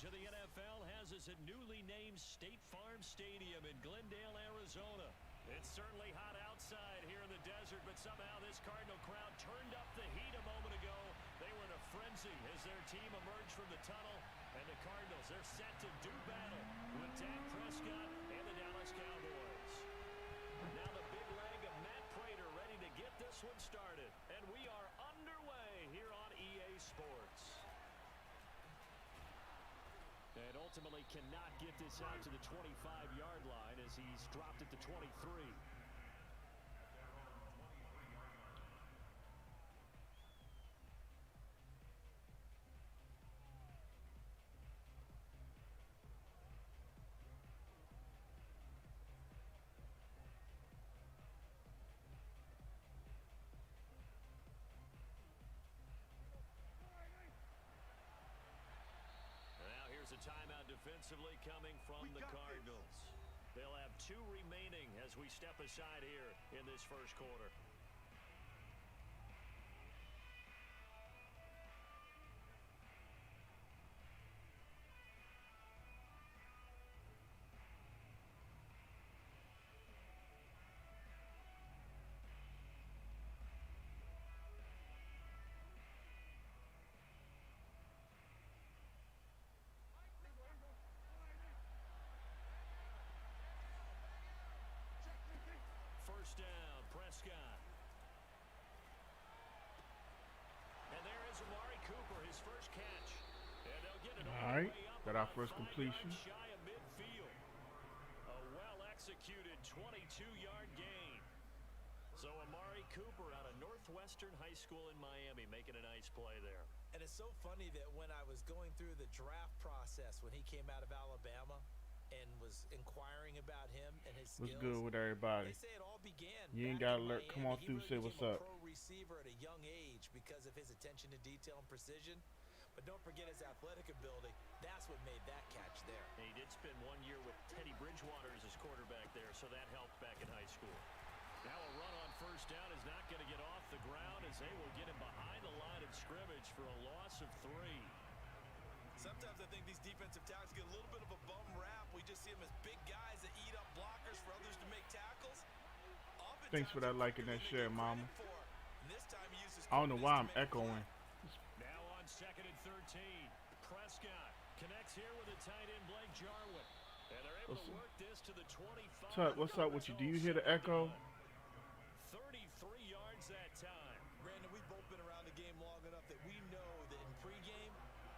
of the NFL has us at newly named State Farm Stadium in Glendale, Arizona. It's certainly hot outside here in the desert, but somehow this Cardinal crowd turned up the heat a moment ago. They were in a frenzy as their team emerged from the tunnel. And the Cardinals, they're set to do battle with Dak Prescott and the Dallas Cowboys. Now the big leg of Matt Prater ready to get this one started. And we are underway here on EA Sports. And ultimately cannot get this out to the 25-yard line as he's dropped it to 23. Here's a timeout defensively coming from the Cardinals. They'll have 2 remaining as we step aside here in this first quarter. First down, Prescott. And there is Amari Cooper, his first catch. And they'll get it all right, got our first completion. Shy of midfield. A well-executed 22-yard gain. So Amari Cooper out of Northwestern High School in Miami making a nice play there. And it's so funny that when I was going through the draft process when he came out of Alabama and was inquiring about him and his skills. What's good with everybody? They say it all began. You ain't got to alert. Come on through, say what's up. Pro receiver at a young age because of his attention to detail and precision. But don't forget his athletic ability. That's what made that catch there. He did spend 1 year with Teddy Bridgewater as his quarterback there, so that helped back in high school. Now a run on first down is not going to get off the ground as they will get him behind the line of scrimmage for a loss of 3. Sometimes I think these defensive tackles get a little bit of a bum rap. We just see them as big guys that eat up blockers for others to make tackles. Thanks for that like and that share, Mama. I don't know why I'm echoing. Now on 2nd and 13, Prescott connects here with a tight end, Blake Jarwin. And they're able to work this to the 25. Tut, what's up with you? Do you hear the echo? 33 yards that time. Brandon, we've both been around the game long enough that we know that in pregame,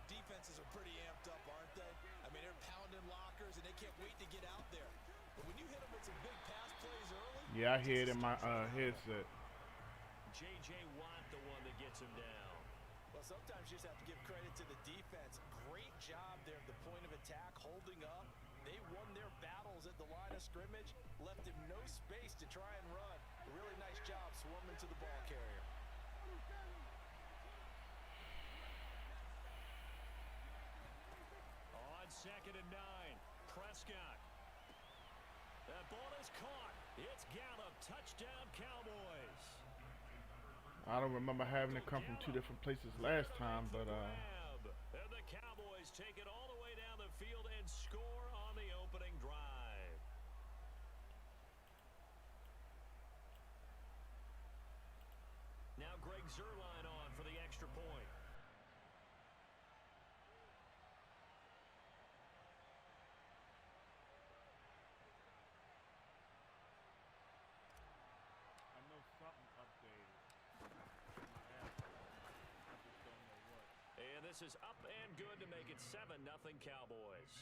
defenses are pretty amped up, aren't they? I mean, they're pounding lockers, and they can't wait to get out there. But when you hit them with some big pass plays early... Yeah, I hear it in my headset. J.J. Watt, the one that gets him down. Well, sometimes you just have to give credit to the defense. Great job there at the point of attack, holding up. They won their battles at the line of scrimmage, left him no space to try and run. A really nice job swarming to the ball carrier. On 2nd and 9, Prescott. That ball is caught. It's Gallup. Touchdown, Cowboys. I don't remember having it come from 2 different places last time, but And the Cowboys take it all the way down the field and score on the opening drive. Now Greg Zuerlein on for the extra point. I know something updated. I just don't know what. And this is up and good to make it 7-0 Cowboys.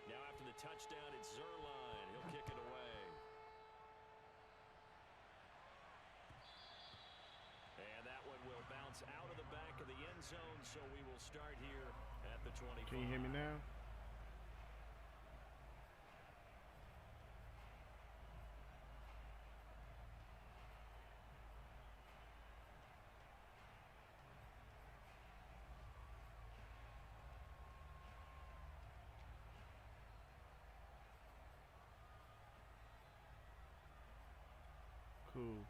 Now after the touchdown, it's Zuerlein. He'll kick it away. And that one will bounce out of the back of the end zone, so we will start here at the 25. Can you hear me now? Cool.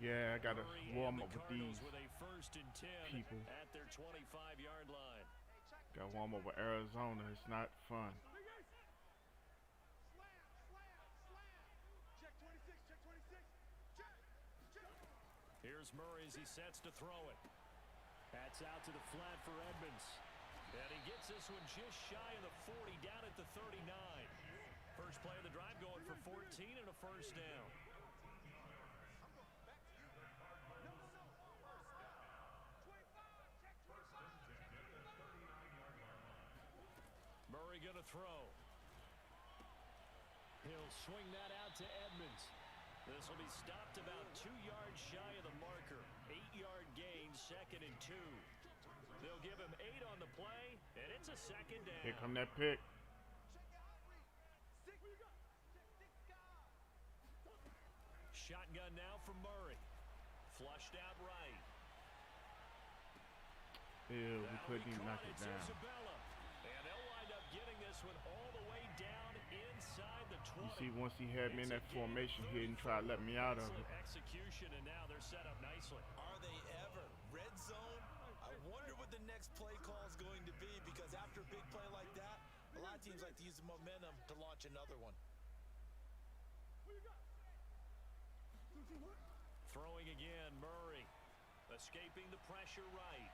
Yeah, I gotta Murray warm and up the with Cardinals these with a 1st and 10 people. at their 25-yard line. Gotta warm up with Arizona. It's not fun. Here's Murray as he sets to throw it. That's out to the flat for Edmonds. And he gets this one just shy of the 40, down at the 39. First play of the drive going for 14 and a first down. Murray going to throw. He'll swing that out to Edmonds. This will be stopped about 2 yards shy of the marker. 8-yard gain, 2nd and 2. They'll give him 8 on the play, and it's a 2nd down. Here come that pick. Shotgun now from Murray. Flushed out right. Ew, we couldn't even knock it down. Isabella. And they'll wind up getting this one all the way down inside the 20. You see, once he had me in that formation, he didn't try to let me out of it. Execution, and now they're set up nicely. Are they ever? Red zone? I wonder what the next play call is going to be, because after a big play like that, a lot of teams like to use the momentum to launch another one. Throwing again, Murray. Escaping the pressure right.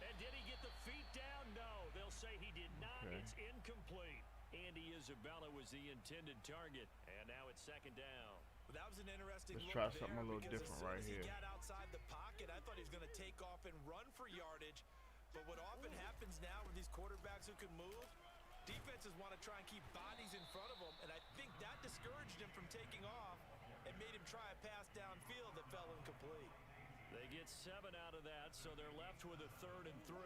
And did he get the feet down? No, they'll say he did not. Okay. It's incomplete. Andy Isabella was the intended target, and now it's 2nd down. Well, that was an interesting Let's look try there, something a little because different as soon right as here. he got outside the pocket, I thought he was going to take off and run for yardage. But what often happens now with these quarterbacks who can move, defenses want to try and keep bodies in front of them, and I think that discouraged him from taking off and made him try a pass downfield that fell incomplete. They get 7 out of that, so they're left with a 3rd and 3.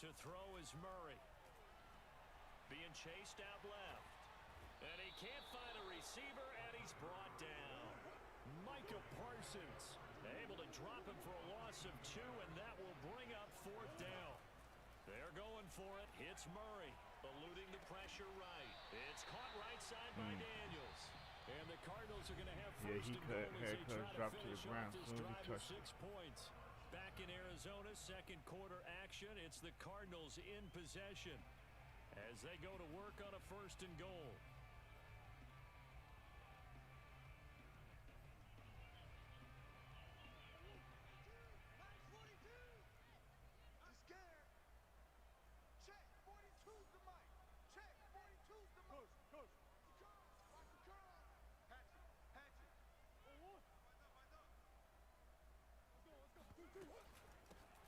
To throw is Murray. Being chased out left. And he can't find a receiver, and he's brought down. Micah Parsons able to drop him for a loss of 2, and that will bring up 4th down. They're going for it. Hits Murray, eluding the pressure right. It's caught right side by Daniels. And the Cardinals are going to have first and goal as they try to finish off this drive with 6 points. Back in Arizona, 2nd quarter action. It's the Cardinals in possession as they go to work on a 1st and goal.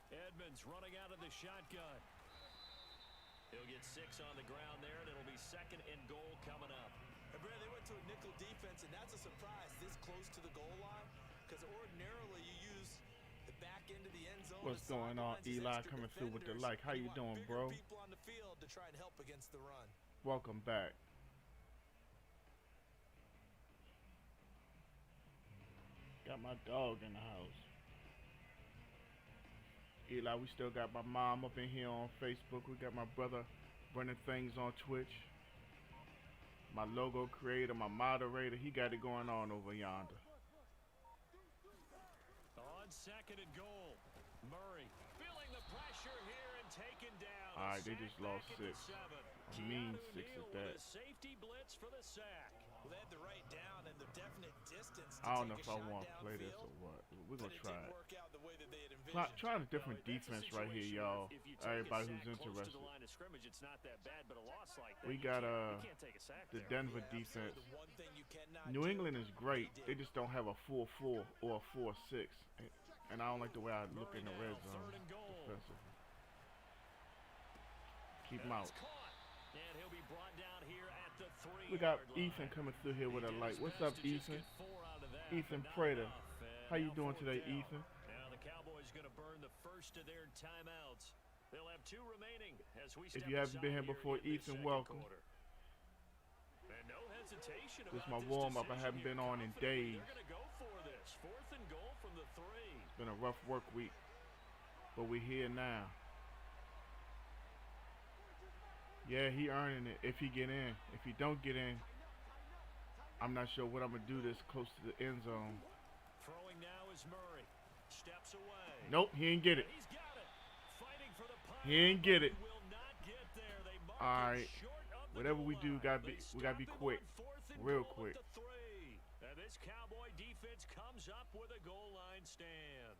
Edmonds running out of the shotgun. He'll get 6 on the ground there, and it'll be 2nd and goal coming up. And Brad, they went to a nickel defense, and that's a surprise this close to the goal line, because ordinarily you use the back end of the end zone. What's going on, Eli? Coming through with the like. How you doing, bro? People on the field to try and help against the run. Welcome back. Got my dog in the house. Eli, we still got my mom up in here on Facebook. We got my brother running things on Twitch. My logo creator, my moderator, he got it going on over yonder. On 2nd and goal, Murray feeling the pressure here and taken down. All right, they just lost 6. A mean 6 at that. Safety blitz for the sack. Well, they had the right down and the definite distance. I don't know if I want to play this or what. We're going to try it. Trying a different defense right here, y'all. Everybody who's interested. It's not that bad, but a loss like that, we got the Denver Yeah, defense. the one thing you cannot New do England is great. They just don't have a 4-4 or a 4-6. And I don't like the way I look in the red zone defensively. Keep him out. And he'll be brought down here at the 3-yard We got line. Ethan coming through here with a light. What's up, Ethan? Ethan Prater. How you doing today, Ethan? Now the Cowboys going to burn the first of their timeouts. They'll have 2 remaining as we step If you haven't been here aside before, in the Ethan, 2nd welcome. quarter. And no hesitation This is about my warm-up. I decision haven't here. been on in Confidently, days. They're going to go for this. 4th and goal from the 3. Been a rough work week, but we're here now. Yeah, he earning it if he get in. If he don't get in, I'm not sure what I'm gonna do this close to the end zone. Throwing now is Murray. Steps away. Nope, he ain't get it. He's got it. Fighting for the punt. He ain't get it. He will not get there. They mark All it right. short of the Whatever we goal do, line. we gotta be They quick, stop him on 4th and real goal quick. at the 3. And this Cowboy defense comes up with a goal line stand.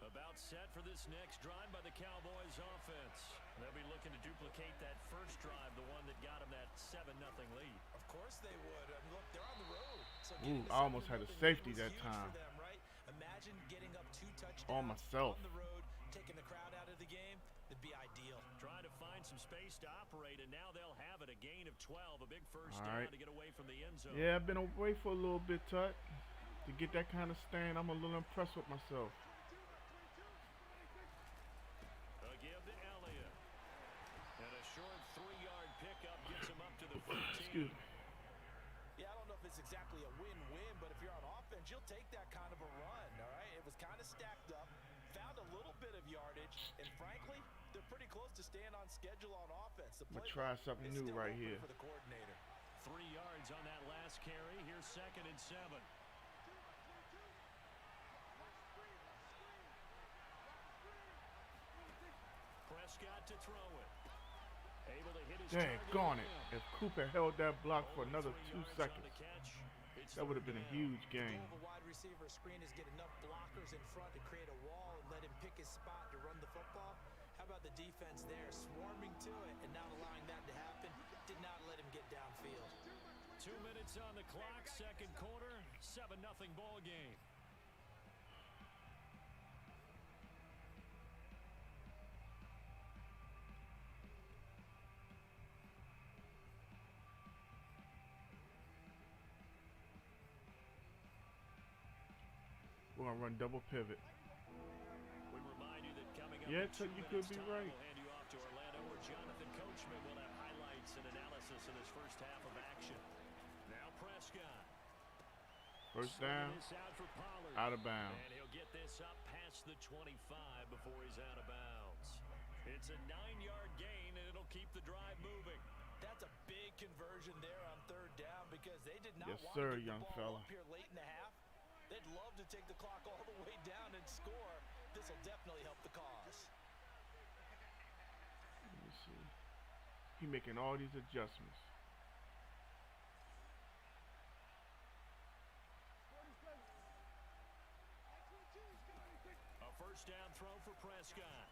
About set for this next drive by the Cowboys offense. They'll be looking to duplicate that first drive, the one that got them that 7-0 lead. Of course they would. I mean, look, they're on the road. So Ooh, I almost had a safety that time. For them, right? Imagine getting up 2 touchdowns On myself. on the road, taking the crowd out of the game. It'd be ideal. Trying to find some space to operate, and now they'll have it. A gain of 12, a big first All down right. to get away from the end zone. Yeah, I've been away for a little bit, Tut. To get that kind of stand, I'm a little impressed with myself. A give to Elliott. And a short 3-yard pickup gets him up to the 15. Excuse me. Yeah, I don't know if it's exactly a win-win, but if you're on offense, you'll take that kind of a run, all right? It was kind of stacked up, found a little bit of yardage, and frankly, they're pretty close to staying on schedule on offense. The I'm gonna try something is new still right open here. for the coordinator. 3 yards on that last carry. Here's 2nd and 7. Prescott to throw it. Able to hit his Daggone it. If Cooper held that block for another 2 seconds, that would have been a huge game. The goal of a wide receiver screen is get enough blockers in front to create a wall and let him pick his spot to run the football. How about the defense there, swarming to it and not allowing that to happen? Did not let him get downfield. 2 minutes on the clock, second quarter, 7-0 ball game. We're gonna run double pivot. We remind you that coming up Yeah, in Tut, 2 you could minutes be time, right. we'll hand you off to Orlando, where Jonathan Coachman will have highlights and analysis in his first half of action. Now Prescott. First down, This out for Pollard. out of bounds. And he'll get this up past the 25 before he's out of bounds. It's a 9-yard gain, and it'll keep the drive moving. That's a big conversion there on 3rd down because they did not Yes, want sir, to get young the ball fella. up here late in the half. They'd love to take the clock all the way down and score. This will definitely help the cause. Let me see. He making all these adjustments. A first down throw for Prescott.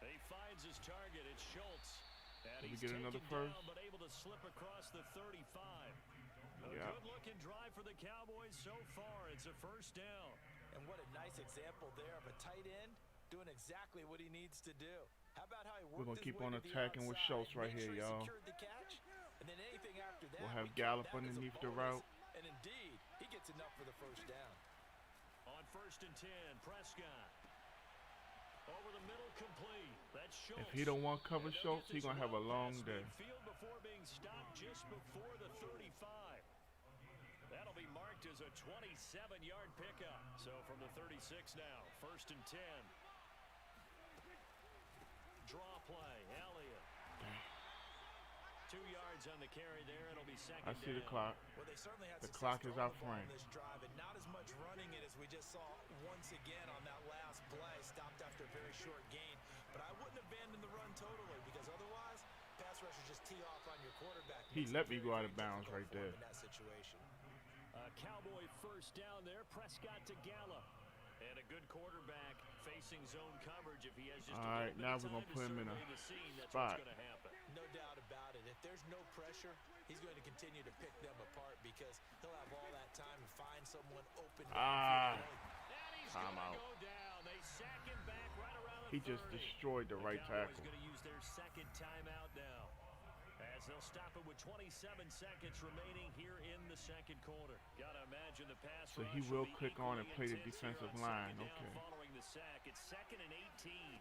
He finds his target. It's Schultz. And Did we he's get another taken first? down, but able to slip across the 35. A Yeah. good-looking drive for the Cowboys so far. It's a first down. And what a nice example there of a tight end doing exactly what he needs to do. How about how he worked gonna his keep way on to the attacking with outside, Schultz right made here, sure he y'all. secured the catch, and then anything after that, We'll have we count Gallup that as a underneath the bonus. route. And indeed, he gets enough for the first down. On 1st and 10, Prescott. Over the middle, complete. That's Schultz. If he don't want cover And they'll Schultz, get he's this gonna have a ball long past day. midfield before being stopped just before the 35. That'll be marked as a 27-yard pickup. So from the 36 now, 1st and 10. Draw play, Elliott. 2 yards on the carry there. It'll be second I see the down. clock. Well, they certainly had The success clock is throwing out the ball frame. on this drive, and not as much running it as we just saw once again on that last play. Stopped after a very short gain. But I wouldn't abandon the run totally because otherwise, pass rushers just tee off on your quarterback. He Makes let it me very, go out very of bounds difficult right for him there. in that situation. Cowboy first down there. Prescott to Gallup. And a good quarterback facing zone coverage. If he has just All a right, little now bit of we're time gonna put him in a survey the scene, that's spot. what's going to happen. No doubt about it. If there's no pressure, he's going to continue to pick them apart because he'll have all that time to find someone open. Ah. And he's Time going to out. go down. They sack him back right around the He just 30. destroyed the right Cowboys tackle. going to use their second timeout now, as they'll stop it with 27 seconds remaining here in the second quarter. Gotta imagine the pass So rush he will be click on and equally play the intense here defensive on line. second down Okay. Following the sack, it's 2nd and 18.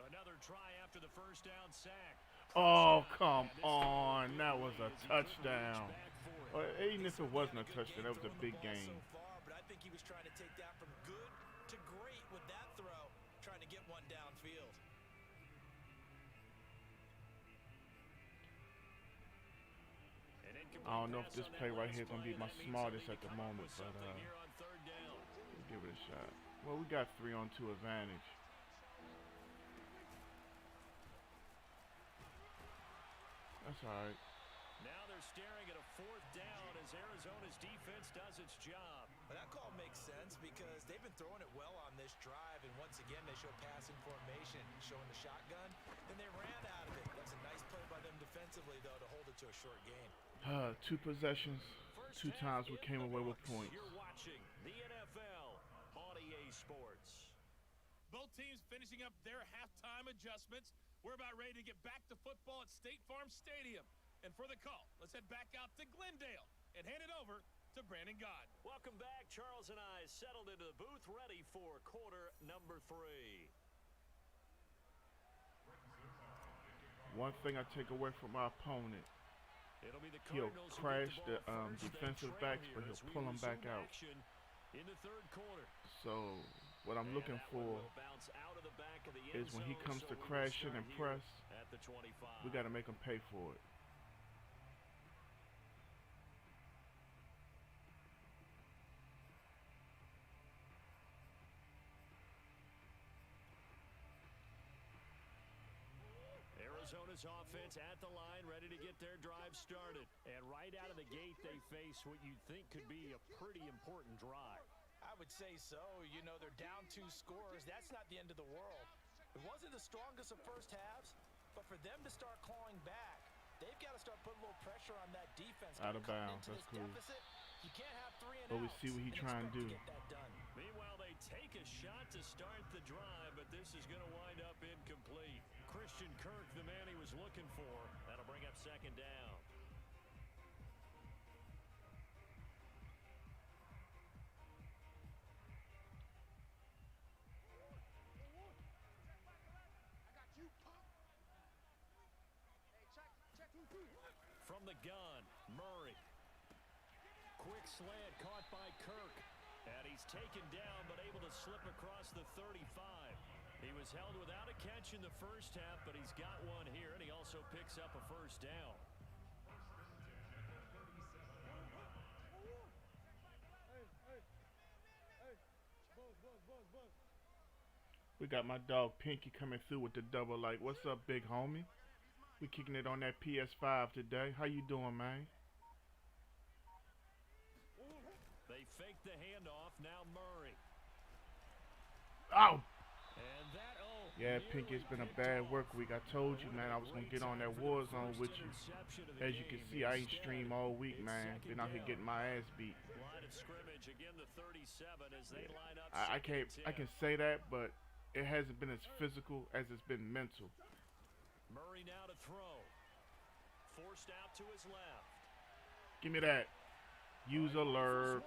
Another try after the first down sack. Oh, Prescott, come and this on. time That was a as he couldn't reach touchdown. back for it. Even if it wasn't a touchdown, that was a big game. So far, but I think he was trying to take that from good to great with that throw, trying to get one downfield. I don't know if this play right here is going to be my smartest at the moment, but we'll give it a shot. Well, we got 3-on-2 advantage. That's all right. Now they're staring at a 4th down as Arizona's defense does its job. Well, that call makes sense because they've been throwing it well on this drive, and once again they show passing formation, showing the shotgun, and they ran out of it. That's a nice play by them defensively, though, to hold it to a short game. 2 possessions, 2 times we came away with points. You're watching the NFL on EA Sports. Both teams finishing up their halftime adjustments. We're about ready to get back to football at State Farm Stadium. And for the call, let's head back out to Glendale and hand it over to Brandon Gott. Welcome back. Charles and I settled into the booth ready for quarter number 3. One thing I take away from our opponent, It'll be the he'll Cardinals crash who the get ball first defensive and backs, trail but here he'll as pull we them back resume out. action in the 3rd quarter. So what I'm looking And that one for will bounce out of the back of the is end when he zone, comes so to we will crashing start and here press, at the 25. we got to make him pay for it. Arizona's offense at the line, ready to get their drive started. And right out of the gate, they face what you'd think could be a pretty important drive. I would say so. You know, they're down 2 scores. That's not the end of the world. It wasn't the strongest of first halves, but for them to start clawing back, they've got to start putting a little pressure on that defense. Out of bounds. That's cool. Deficit, you can't have 3 and But we outs see what he's and trying to do. expect get that done. Meanwhile, they take a shot to start the drive, but this is going to wind up incomplete. Christian Kirk, the man he was looking for. That'll bring up 2nd down. From the gun, Murray. Quick slant caught by Kirk. And he's taken down, but able to slip across the 35. He was held without a catch in the first half, but he's got one here, and he also picks up a 1st down. We got my dog Pinky coming through with the double like, what's up, big homie? We kicking it on that PS5 today. How you doing, man? They fake the handoff. Now Murray. Oh! And that, Yeah, Pinky, it's been a bad work week. I told you, man, I was going to get on that war zone with you. As you can see, I ain't stream all week, man. Been out here getting my ass beat. Line of scrimmage, again the 37 as they line up. I can say that, but it hasn't been as physical as it's been mental. Murray now to throw. Forced out to his left. Give me that. Use alert.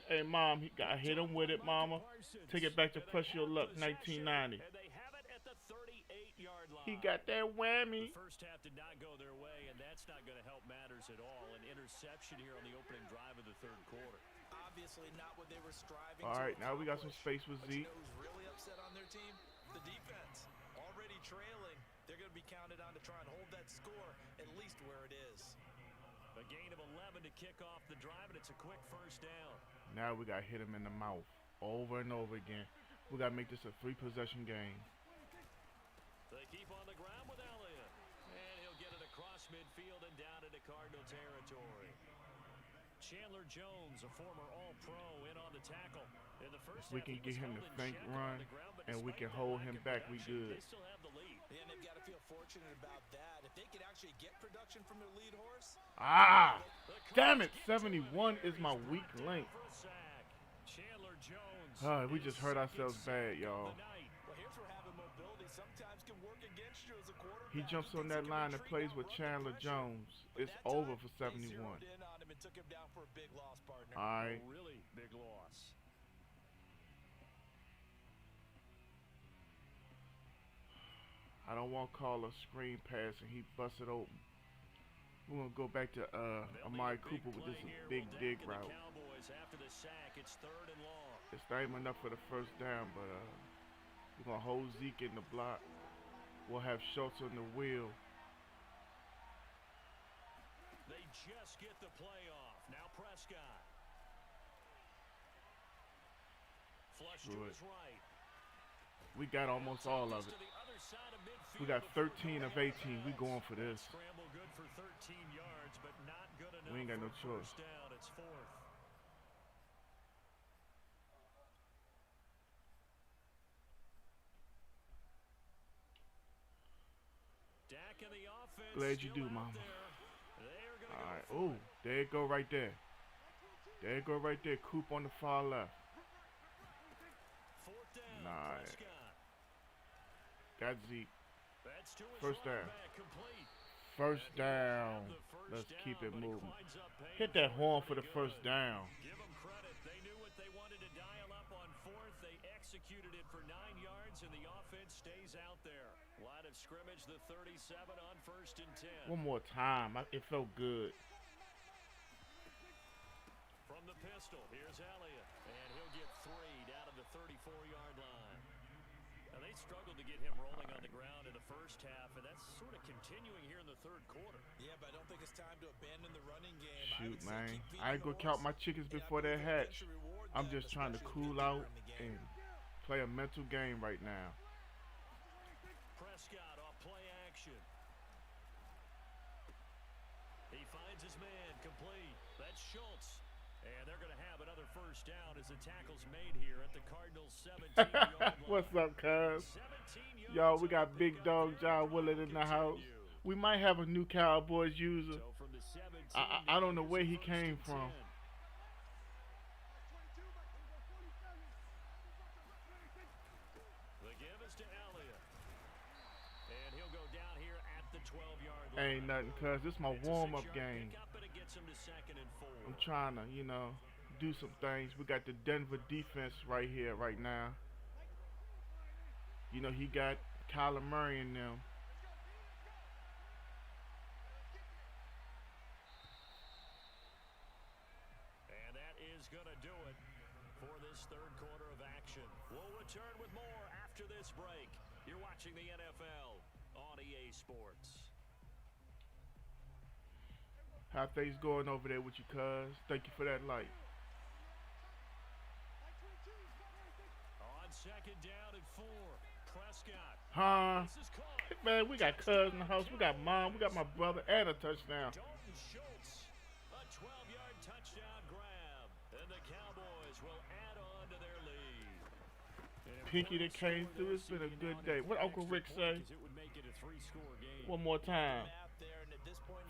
Hey, Mom, I hit him with it, Mama. Take it back to Press Your Luck, 1990. And they have it at the 38-yard line. He got that whammy. The first half did not go their way, and that's not going to help matters at all. An interception here on the opening drive of the 3rd quarter. Obviously not what they were striving All to right, now we got some accomplish. space with But you Zeke. know who's really upset on their team? The defense. Already trailing. They're going to be counted on to try and hold that score at least where it is. A gain of 11 to kick off the drive, and it's a quick 1st down. Now we got to hit him in the mouth over and over again. We got to make this a 3-possession game. They keep on the ground with Elliott. And he'll get it across midfield and down into Cardinal territory. Chandler Jones, a former All-Pro, in on the tackle. In the first We half, can he get was him held to in think check run, on the ground, but and we despite can the hold lack him of back. We production, good. They still have the lead. And they've got to feel fortunate about that. If they could actually get production from their lead horse. Ah! Damn it! 71 is my weak link. Chandler Jones. We just hurt ourselves bad, y'all. Well, here's where having mobility sometimes can work against you as a quarterback. He jumps on that line and plays with Chandler Jones. It's over for 71. They zeroed in on him and took him down for a big loss, partner. All right. A really big loss. I don't want to call a screen pass and he busts it open. We're gonna go back to Amari Cooper with this big dig route. After the sack, it's 3rd and long. It's not even enough for the first down, but we're gonna hold Zeke in the block. We'll have Schultz on the wheel. They just get the play off. Now Prescott. Flush to his right. We got almost all of it. We got 13 of 18. We going for this. Scramble good for 13 yards, but not good enough. We ain't got no choice. First down, it's 4th. Dak and the offense. Glad you do, Mama. All right. Oh, there you go right there. There you go right there. Coop on the far left. 4th down. Nice. Got Zeke. First down. First down. Let's keep it moving. Hit that horn for the first down. Give them credit. They knew what they wanted to dial up on 4th. They executed it for 9 yards, and the offense stays out there. Line of scrimmage, the 37 on 1st and 10. One more time. It felt good. From the pistol, here's Elliott, and he'll get 3 down to the 34-yard line. Now, they struggled to get him rolling on the ground in the first half, and that's sort of continuing here in the 3rd quarter. Yeah, but I don't think it's time to abandon the running game. Shoot, man. I ain't gonna count my chickens before they hatch. I'm just trying to cool out and play a mental game right now. Prescott off play action. He finds his man complete. That's Schultz. And they're going to have another first down as the tackle's made here at the Cardinals' 17-yard line. What's up, cuz? Yo, we got Big Dog John Willard in the house. We might have a new Cowboys user. I don't know where he came from. The give is to Elliott. And he'll go down here at the 12-yard line. Ain't nothing, cuz. This is my warm-up game. I'm trying to, do some things. We got the Denver defense right here, right now. He got Kyler Murray in them. And that is going to do it for this 3rd quarter of action. We'll return with more after this break. You're watching the NFL on EA Sports. How things going over there with you, cuz? Thank you for that light. On 2nd down and 4, Prescott. Huh? Man, we got cuz in the house. We got mom. We got my brother and a touchdown. Dalton Schultz, a 12-yard touchdown grab. And the Cowboys will add on to their lead. Pinky that came through. It's been a good day. What Uncle Rick say? It would make it a 3-score game. One more time.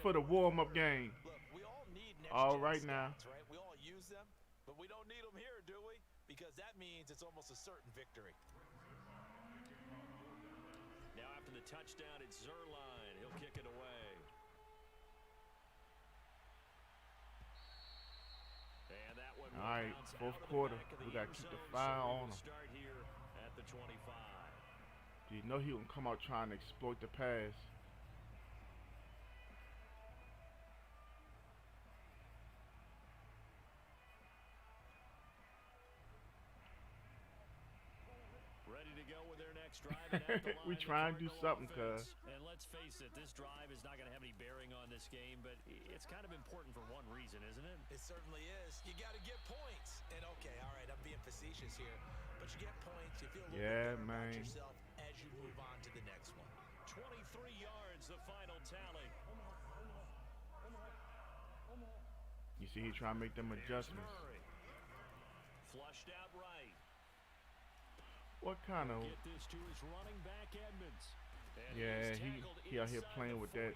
For the warm-up game. Look, we all need all right now. Stats, right? We all use them, but we don't need them here, do we? Because that means it's almost a certain victory. Now after the touchdown, it's Zerline. He'll kick it away. And that one. All right, 4th quarter. We got to keep the fire on him. Start here at the 25. He gonna come out trying to exploit the pass. We try and do something, cuz. And let's face it, this drive is not going to have any bearing on this game, but it's kind of important for one reason, isn't it? It certainly is. You got to get points. And okay, all right, I'm being facetious here, but you get points, you feel a little bit better about yourself as you move on to the next one. 23 yards, the final tally. You see, he trying to make them adjustments. Flushed out right. What kind of? Get this to his running back Edmonds. Yeah, he out here playing with that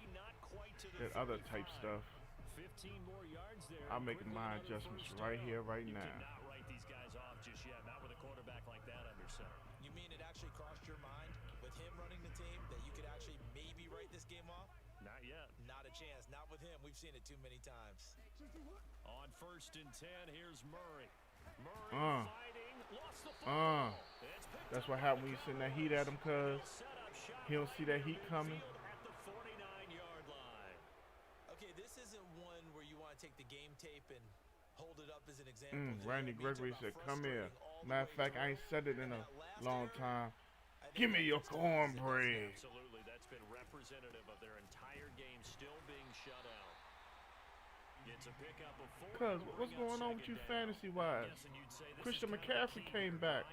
other type stuff. 15 more yards there. I'm making my adjustments right here, right now. You cannot write these guys off just yet, not with a quarterback like that under center. You mean it actually crossed your mind with him running the team that you could actually maybe write this game off? Not yet. Not a chance. Not with him. We've seen it too many times. On 1st and 10, here's Murray. Murray fighting, lost the football. That's what happened when you send that heat at him, cuz he don't see that heat coming. At the 49-yard line. Okay, to take the game tape and hold it up as an example. Randy Gregory said, "Come here." Matter of fact, I ain't said it in a long time. Give me your cornbread. Absolutely, that's been representative of their entire game still being shut out. It's a pickup of 4. Cuz, what's going on with you fantasy-wise? Christian McCaffrey came back.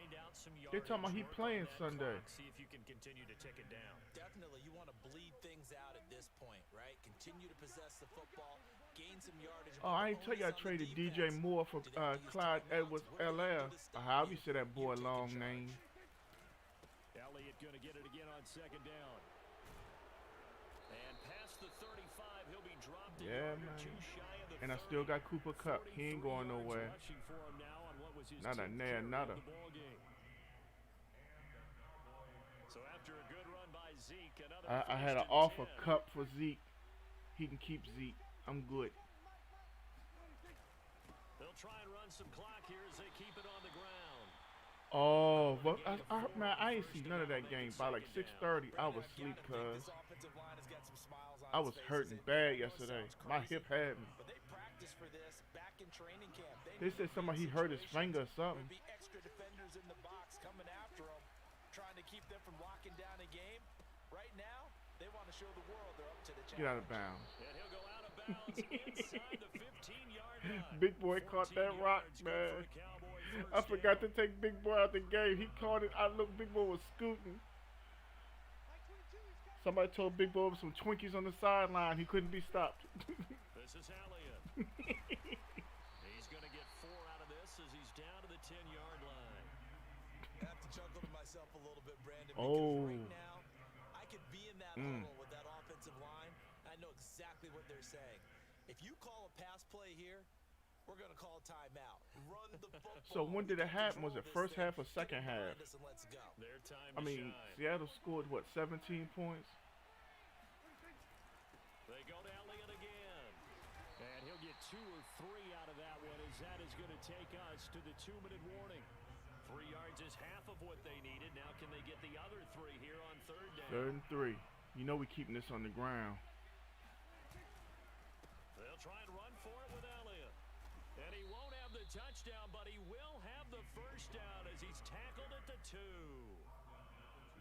They talking about he playing Sunday. See if you can continue to tick it down. Definitely, you want to bleed things out at this point, right? Continue to possess the football, gain some yardage. Oh, I ain't tell you I traded DJ Moore for Clyde Edwards-Helaire. However you say that boy long name. Elliott going to get it again on 2nd down. And past the 35, he'll be dropped in Yeah, order, man. too shy of the And I 30. still got Cooper Kupp. He ain't going 43 nowhere. yards rushing for him now on what was his Nada, 10th nair, carry of nada. the ball game. So after a good run by Zeke, another I had an 1st and offer 10. Kupp for Zeke. He can keep Zeke. I'm good. They'll try and run some clock here as they keep it on the ground. Oh, but man, I ain't see none of that game. By like 6:30, I was asleep, cuz I was hurting bad yesterday. My hip had me. But they practice for this back in training camp. They said somebody he hurt his finger or something. There'd be extra defenders in the box coming after him, trying to keep them from locking down a game. Right now, they want to show the world they're up to the challenge. Get out of bounds. And he'll go out of bounds inside the 15-yard line. Big boy caught that 14 rock, yards, good man. for a Cowboy I first forgot to down. take Big Boy out the game. He caught it. I looked, Big Boy was scooting. Somebody told Big Boy with some Twinkies on the sideline he couldn't be stopped. This is Elliott. He's going to get 4 out of this as he's down to the 10-yard line. I have to chuckle to myself a little bit, Brandon, Oh. because right now, I could be in that huddle with that offensive line. I know exactly what they're saying. If you call a pass play here, we're going to call a timeout. Run the football. So when did it happen? Was it first half or second half? And let's go. Their time I to mean, shine. Seattle scored, what, 17 points? They go to Elliott again. And he'll get 2 or 3 out of that one as that is going to take us to the 2-minute warning. 3 yards is half of what they needed. Now can they get the other 3 here on 3rd down? 3rd and 3. You know we're keeping this on the ground. They'll try and run for it with Elliott. And he won't have the touchdown, but he will have the 1st down as he's tackled at the 2.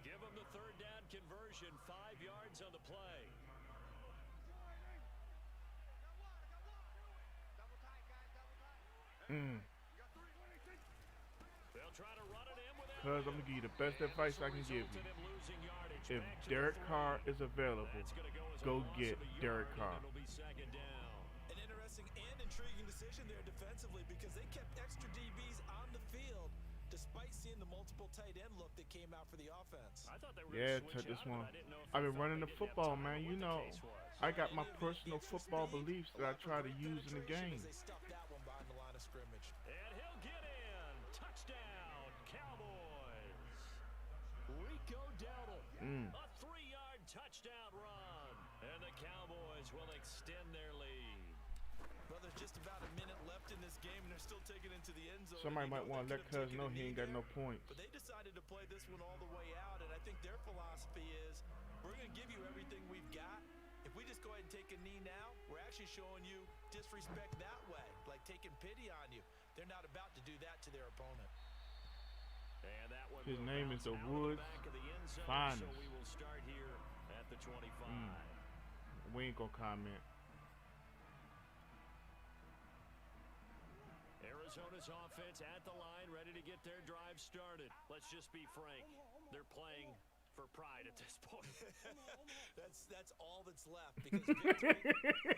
Give him the 3rd down conversion, 5 yards on the play. They'll try to run it in with Cuz I'm going to give you the best advice I can give you. If Derek Carr is available, go get Derek Carr. An interesting and intriguing decision there defensively because they kept extra DBs on the field despite seeing the multiple tight end look that came out for the offense. I thought they were Yeah, gonna switch took this out, one. but I didn't know if I've they been felt running they the didn't have football, time man. or You what the know, case was. I got my personal football beliefs that I try to use in the game. They stuffed that one behind the line of scrimmage. And he'll get in. Touchdown, Cowboys. Rico Dowdle. A 3-yard touchdown run. And the Cowboys will extend their lead. Well, there's just about a minute left in this game, and they're still taking it into the end zone. Somebody They might know want they to let could have Cuz taken know a he knee ain't got no there, points. But they decided to play this one all the way out, and I think their philosophy is, we're going to give you everything we've got. If we just go ahead and take a knee now, we're actually showing you disrespect that way, like taking pity on you. They're not about to do that to their opponent. And that one His will name is bounce the out of Woods back of the end zone, Finest. So we will start here at the 25. We ain't gonna comment. Arizona's offense at the line, ready to get their drive started. Let's just be frank. They're playing for pride at this point. That's all that's left because victory,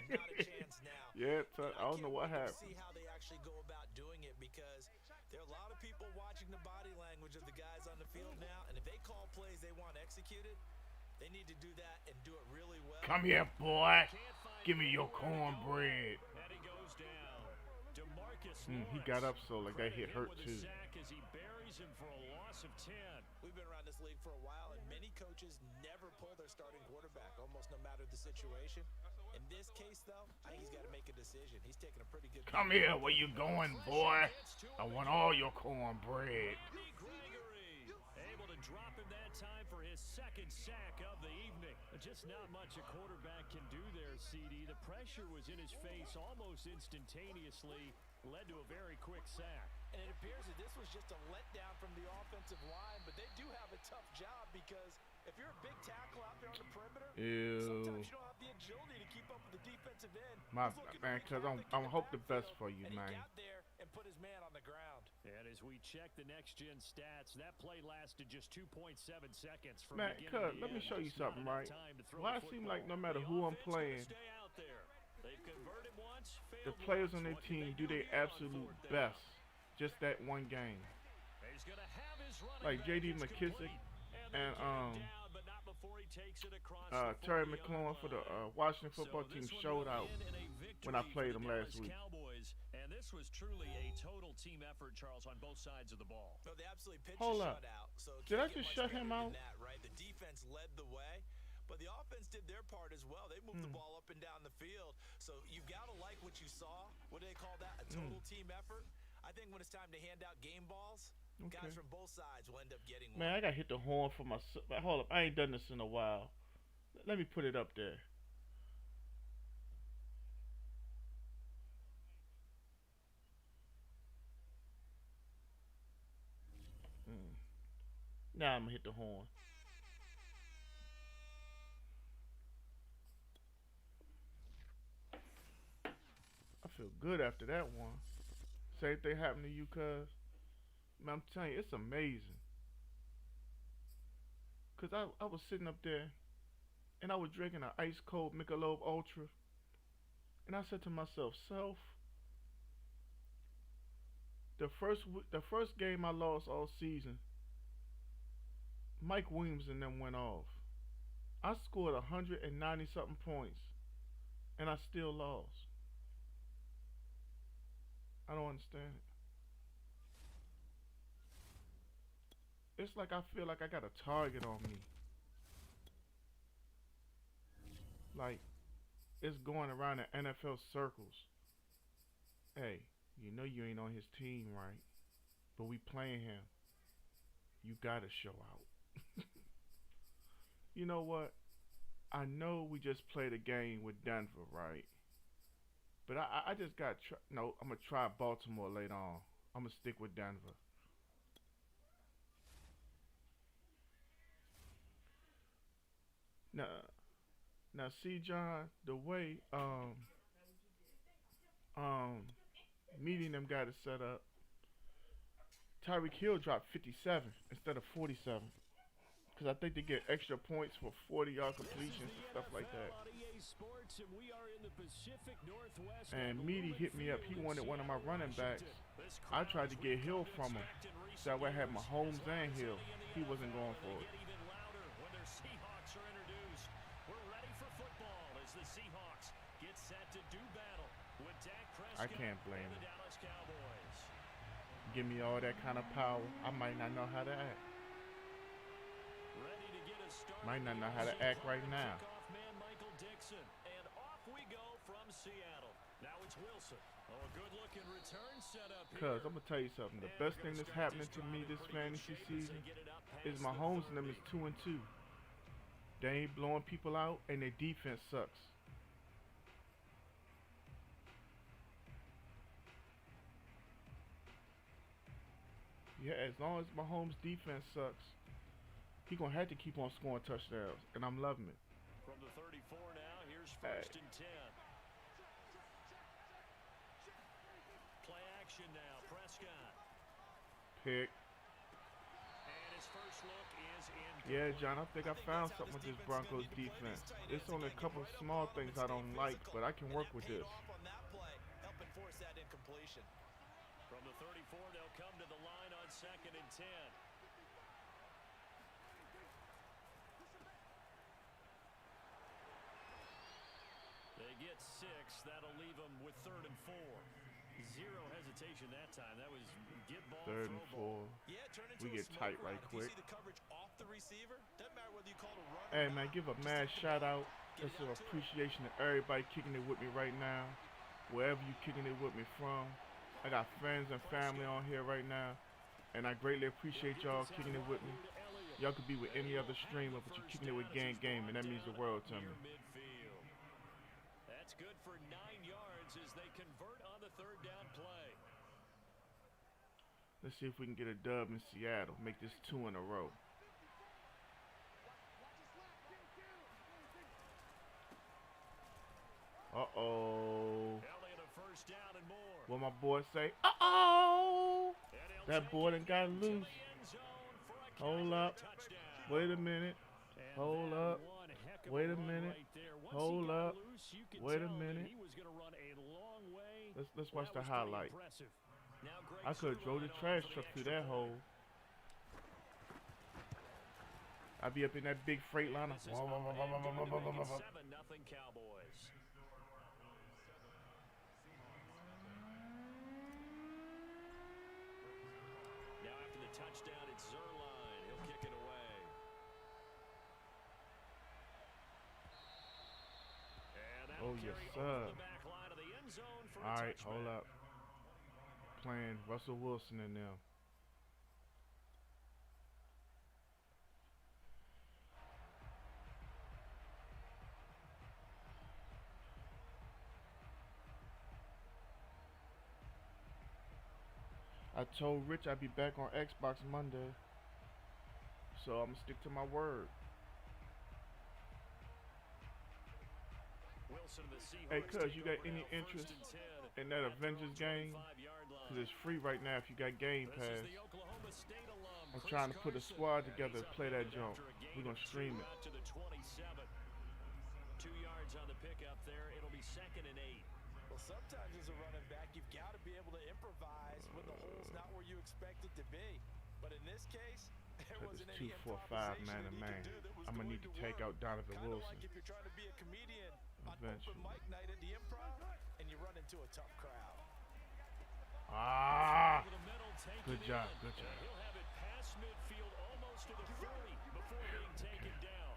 not a chance now. Yeah, And I don't know what can't wait happened. to see how they actually go about doing it because there are a lot of people watching the body language of the guys on the field now, and if they call plays they want executed, they need to do that and do it really well. Come here, boy. Can't find Give me your anywhere to go. cornbread. And he goes down. DeMarcus He got up so like that hit hurt with too. a sack as he buries him for a loss of 10. We've been around this league for a while, and many coaches never pull their starting quarterback, almost no matter the situation. In this case, though, I think he's got to make a decision. He's taking a pretty good. Come here, where you going, boy? I want all your cornbread. Randy Gregory able to drop him that time for his 2nd sack of the evening. Just not much a quarterback can do there, CD. The pressure was in his face almost instantaneously, led to a very quick sack. And it appears that this was just a letdown from the offensive line, but they do have a tough job because if you're a big tackle out there on the perimeter, sometimes you don't have the agility to keep up with the defensive end. My man, because I hope the best for you, and man. he got there and put his man on the ground. And as we check the next-gen stats, that play lasted just 2.7 seconds from Man, beginning cuz, to let me end. show you Just not something, enough right? time to throw Why the it seems like no football. matter The who I'm offense playing, gonna stay out there. They've converted once, the failed players once. on their What can team they do their here on absolute fourth down? best. Just that one game. He's gonna have his running Like back. J.D. It's McKissick complete. and they get him down, but not before he takes it across the Terry 40-yard McLaurin for the line. Washington So football team this one showed will out end in a when I victory played for them the last Dallas week. Cowboys, and this was truly a total team effort, Charles, on both sides of the ball. No, they absolutely pitched Hold a up. shutout. So it Did I can't get just much shut better him than out? That, right? The defense led the way, but the offense did their part as well. They moved the ball up and down the field. So you've got to like what you saw. What do they call that? A total team effort. I think when it's time to hand out game balls, guys from both sides will end up getting one. Man, I got to hit the horn for myself. Hold up, I ain't done this in a while. Let me put it up there. Now I'm going to hit the horn. I feel good after that one. Same thing happened to you, cuz. Man, I'm telling you, it's amazing. Because I was sitting up there, and I was drinking an ice cold Michelob Ultra. And I said to myself, self, the first game I lost all season, Mike Williams and them went off. I scored 190 something points, and I still lost. I don't understand it. It's like I feel like I got a target on me. Like, it's going around the NFL circles. Hey, you know you ain't on his team, right? But we playing him. You gotta show out. You know what? I know we just played a game with Denver, right? But I just got no. I'm gonna try Baltimore later on. I'm gonna stick with Denver. Now see, John, the way meeting them got it set up. Tyreek Hill dropped 57 instead of 47. Because I think they get extra points for 40-yard completions and stuff like that. And Meaty hit me up. He wanted one of my running backs. I tried to get Hill from him. So that way I had Mahomes and Hill. He wasn't going for it. I can't blame him. Give me all that kind of power. I might not know how to act. Might not know how to act right now. And off we go from Seattle. Now it's Wilson. Oh, a good-looking return set up here. Cuz I'm gonna tell you something. The best thing that's happening to me this fantasy season is Mahomes and them is 2-2. They ain't blowing people out, and their defense sucks. Yeah, as long as Mahomes' defense sucks, he gonna have to keep on scoring touchdowns, and I'm loving it. From the 34 now, here's first and 10. Play action now, Prescott. Pick. And his first look is in. Yeah, John, I think I found something with this Broncos defense. It's only a couple of small things I don't like, but I can work with this. From the 34, they'll come to the line on 2nd and 10. They get 6. That'll leave them with 3rd and 4. Zero hesitation that time. That was get ball, 3rd and 4. Yeah, we get tight right quick. See the coverage off the receiver? Doesn't matter whether you call it a run. Hey man, give a mad shout out. Just an appreciation to everybody kicking it with me right now. Wherever you kicking it with me from. I got friends and family on here right now. And I greatly appreciate y'all kicking it with me. Y'all could be with any other streamer, but you're kicking it with Gang Game, and that means the world to me. Midfield. That's good for 9 yards as they convert on the third down play. Let's see if we can get a dub in Seattle. Make this 2 in a row. Uh-oh. What my boy say? Uh-oh. That boy done got loose. Hold up. Wait a minute. Hold up. Wait a minute. Hold up. Wait a minute. Let's watch the highlight. I could have drove the trash truck through that hole. I'd be up in that big Freightliner. Touchdown, it's Zerline. He'll kick it away. Oh, yes, sir. All right, hold up. Playing Russell Wilson in there. I told Rich I'd be back on Xbox Monday, so I'm gonna stick to my word. Hey, cuz, you got any interest in that Avengers game? Cause it's free right now if you got Game Pass. I'm trying to put a squad together to play that jump. We're gonna stream it. 2 yards on the pickup there. It'll be 2nd and 8. Well, sometimes as a running back, you've got to be able to improvise when the hole's not where you expect it to be. But in this case, there wasn't any 2-4-5 man to man. I'm gonna need to take out Donovan Wilson. Like if you're trying to be a comedian on open mic night at the Improv, and you run into a tough crowd. Ah, good job, good job. He'll have it past midfield, almost to the 40 before being taken down.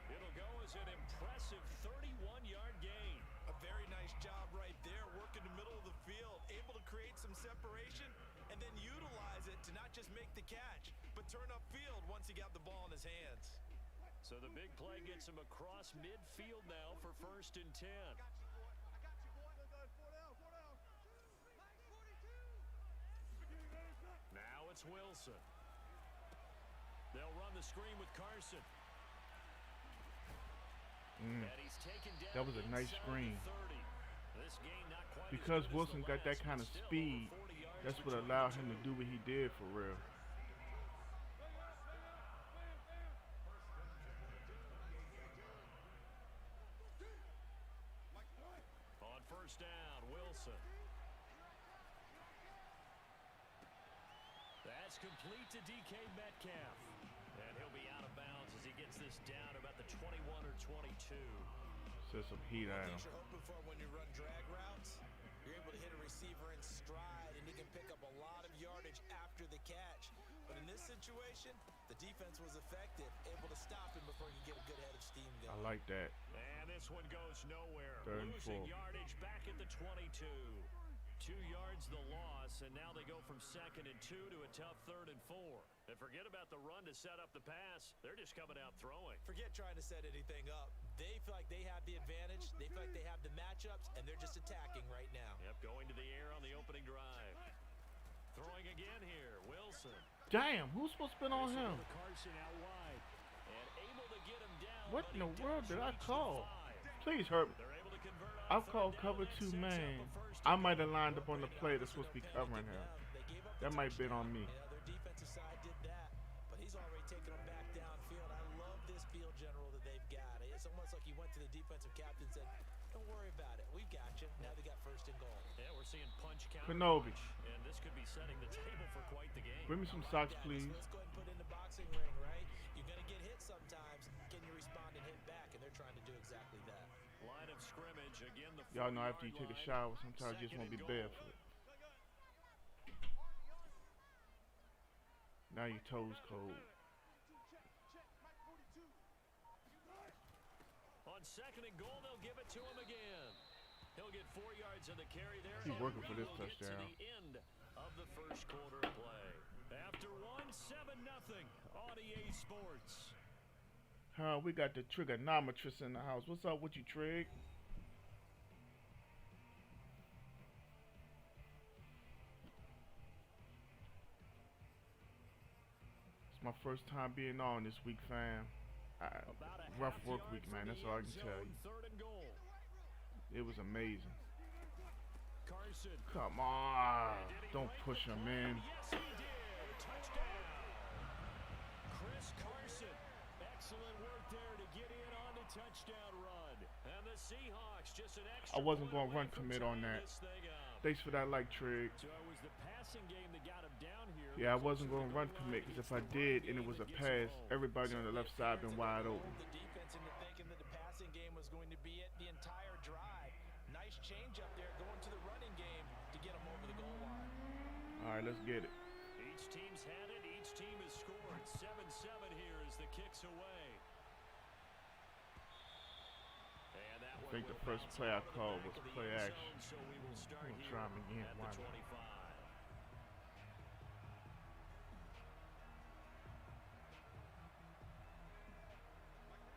It'll go as an impressive 31-yard gain. A very nice job right there, working the middle of the field, able to create some separation, and then utilize it to not just make the catch, but turn upfield once he got the ball in his hands. So the big play gets him across midfield now for 1st and 10. Now it's Wilson. They'll run the screen with Carson. That was a nice screen. Because Wilson got that kind of speed, that's what allowed him to do what he did for real. On 1st down, Wilson. That's complete to DK Metcalf. And he'll be out of bounds as he gets this down about the 21 or 22. Set some heat on him. What you're hoping for when you run drag routes, you're able to hit a receiver in stride, and he can pick up a lot of yardage after the catch. But in this situation, the defense was effective, able to stop him before he could get a good head of steam going. I like that. And this one goes nowhere. 3rd and 4. Losing yardage back at the 22. 2 yards the loss, and now they go from 2nd and 2 to a tough 3rd and 4. And forget about the run to set up the pass. They're just coming out throwing. Forget trying to set anything up. They feel like they have the advantage. They feel like they have the matchups, and they're just attacking right now. Yep, going to the air on the opening drive. Throwing again here, Wilson. Damn, who's supposed to be on him? Carson out wide. And able to get him down. What in the world did I call? Please hurt me. I've called cover 2 man. I might have lined up on the play that's supposed to be covering him. That might have been on me. Yeah, their defensive side did that, but he's already taken them back downfield. I love this field general that they've got. It's almost like he went to the defensive captain and said, don't worry about it. We've got you. Now they got 1st and goal. Yeah, we're seeing punch count. Kenobi. And this could be setting the table for quite the game. Bring me some socks, please. Let's go ahead and put it in the boxing ring, right? You're going to get hit sometimes. Can you respond and hit back? And they're trying to do exactly that. Line of scrimmage again. Y'all know after you take a shower, sometimes you just want to be barefoot. Now your toes cold. On 2nd and goal, they'll give it to him again. He'll get 4 yards on the carry there. He's working for this touchdown. To the end of the 1st quarter of play. After one, 7-0 on EA Sports. We got the trigonometrist in the house. What's up with you, Trig? It's my first time being on this week, fam. Rough work week, man. That's all I can tell you. It was amazing. Carson. Come on. Don't push him, man. Yes, he did. Touchdown. Chris Carson. Excellent work there to get in on the touchdown run. And the Seahawks just an extra. I wasn't going to run commit on that. Thanks for that like, Trig. So it was the passing game that got him down here. Yeah, I wasn't going to run commit because if I did and it was a pass, everybody on the left side been wide open. The defense into thinking that the passing game was going to be it the entire drive. Nice change up there going to the running game to get them over the goal line. All right, let's get it. Each team's had it. Each team has scored. 7-7 here as the kick's away. And that I think the first play I called was play action. So we will start I'm gonna try him again. at Why the not?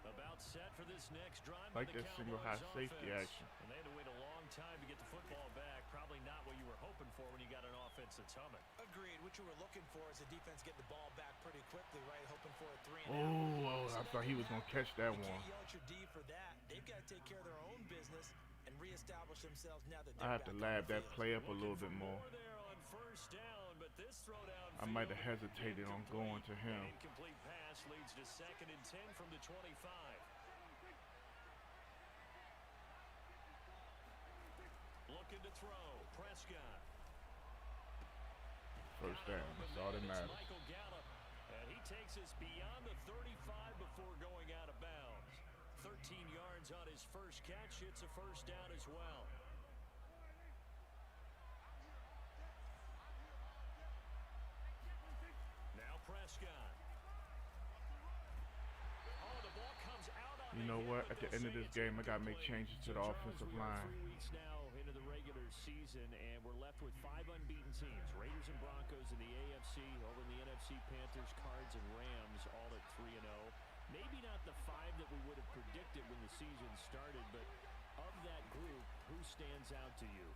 25. About set for this next drive. Like by the that single high Cowboys safety offense. action. And they had to wait a long time to get the football back. Probably not what you were hoping for when you got an offense that's humming. Agreed. What you were looking for is the defense getting the ball back pretty quickly, right? Hoping for a 3 and Oh, I thought he was going to catch that You one. can't yell at your D for that. They've got to take care of their own business and reestablish themselves now that I have to lab that play up a little bit more. There on first down, but this throw I might have hesitated on going to him. incomplete pass leads to 2nd and 10 from the 25. Looking to throw. Prescott. First down. That's all that It's matters. Michael Gallup, and he takes us beyond the 35 before going out of bounds. 13 yards on his first catch. It's a first down as well. Now Prescott. Oh, the ball comes out on You know what? At the end of this game, I got to make changes to the offensive line. 3 weeks now into the regular season, and we're left with 5 unbeaten teams. Raiders and Broncos in the AFC, over in the NFC, Panthers, Cards, and Rams, all at 3-0. Maybe not the 5 that we would have predicted when the season started, but of that group, who stands out to you?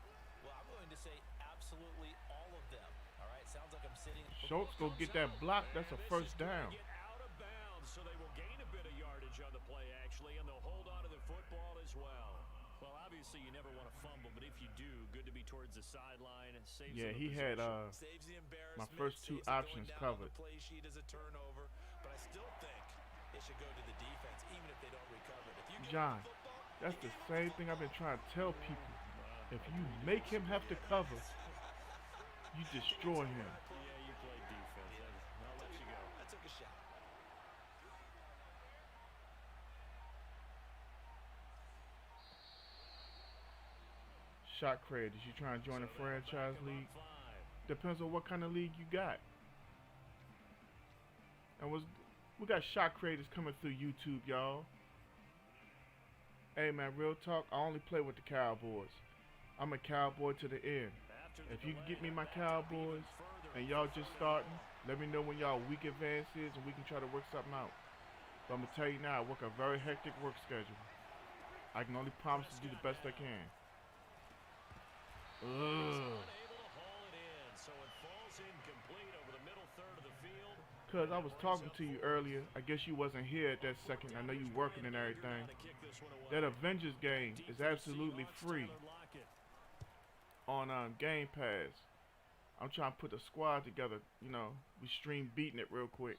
Well, I'm willing to say absolutely all of them. All right, sounds like I'm sitting. Schultz go get that block. That's a first down. Get out of bounds, so they will gain a bit of yardage on the play, actually, and they'll hold on to the football as well. Well, obviously, you never want to fumble, but if you do, good to be towards the sideline. Saves Yeah, them a he had Saves the my embarrassment, first 2 saves it going options down on covered. The play sheet as a turnover, but I still think it should go to the defense, even if they don't recover it. If you get John, the football, that's the same thing I've been trying to tell people. If you make him have to cover, you destroy him. Yeah, you played defense. I'll let you go. I took a shot. Shot Craig, is you trying to join a franchise league? Depends on what kind of league you got. And we got shot creators coming through YouTube, y'all. Hey man, real talk, I only play with the Cowboys. I'm a Cowboy to the end. If you can get me my Cowboys and y'all just starting, let me know when y'all week advance is and we can try to work something out. But I'm gonna tell you now, I work a very hectic work schedule. I can only promise to do the best I can. Ugh. Unable to haul it in, so it falls incomplete over the middle third of the field. Cause I was talking to you earlier. I guess you wasn't here at that second. I know you working and everything. That Avengers game is absolutely free on Game Pass. I'm trying to put a squad together. You know, we stream beating it real quick.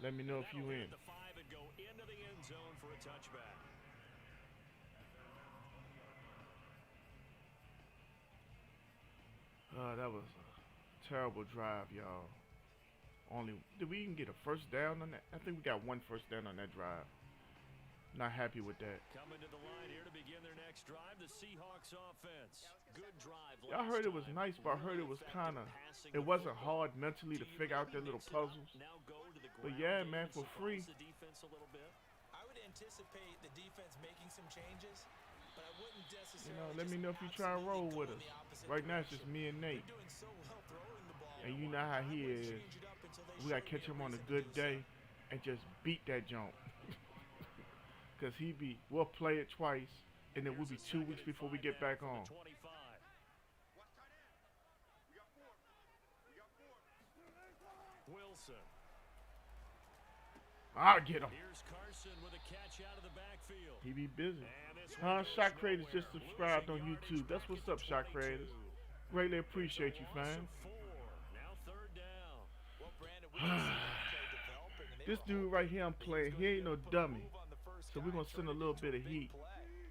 Let me know if you in. The 5 and go into the end zone for a touchback. That was a terrible drive, y'all. Did we even get a first down on that? I think we got 1 first down on that drive. Not happy with that. Coming to the line here to begin their next drive, the Seahawks offense. Good drive. Y'all heard it was nice, but I heard it was it wasn't hard mentally to figure out their little puzzles. But yeah, man, for free. I would anticipate the defense making some changes, but I wouldn't necessarily. You know, let me know if you try and roll with us. Right now it's just me and Nate. They're doing so well throwing the ball. And you know how he is. We got to catch him on a good day and just beat that jump. Because we'll play it twice, and then we'll be 2 weeks before we get back on. Wilson. I'll get him. Here's Carson with a catch out of the backfield. He be busy. Shot Creators just subscribed on YouTube. That's what's up, Shot Creators. Greatly appreciate you, fam. Now third down. This dude right here I'm playing, he ain't no dummy. So we're going to send a little bit of heat.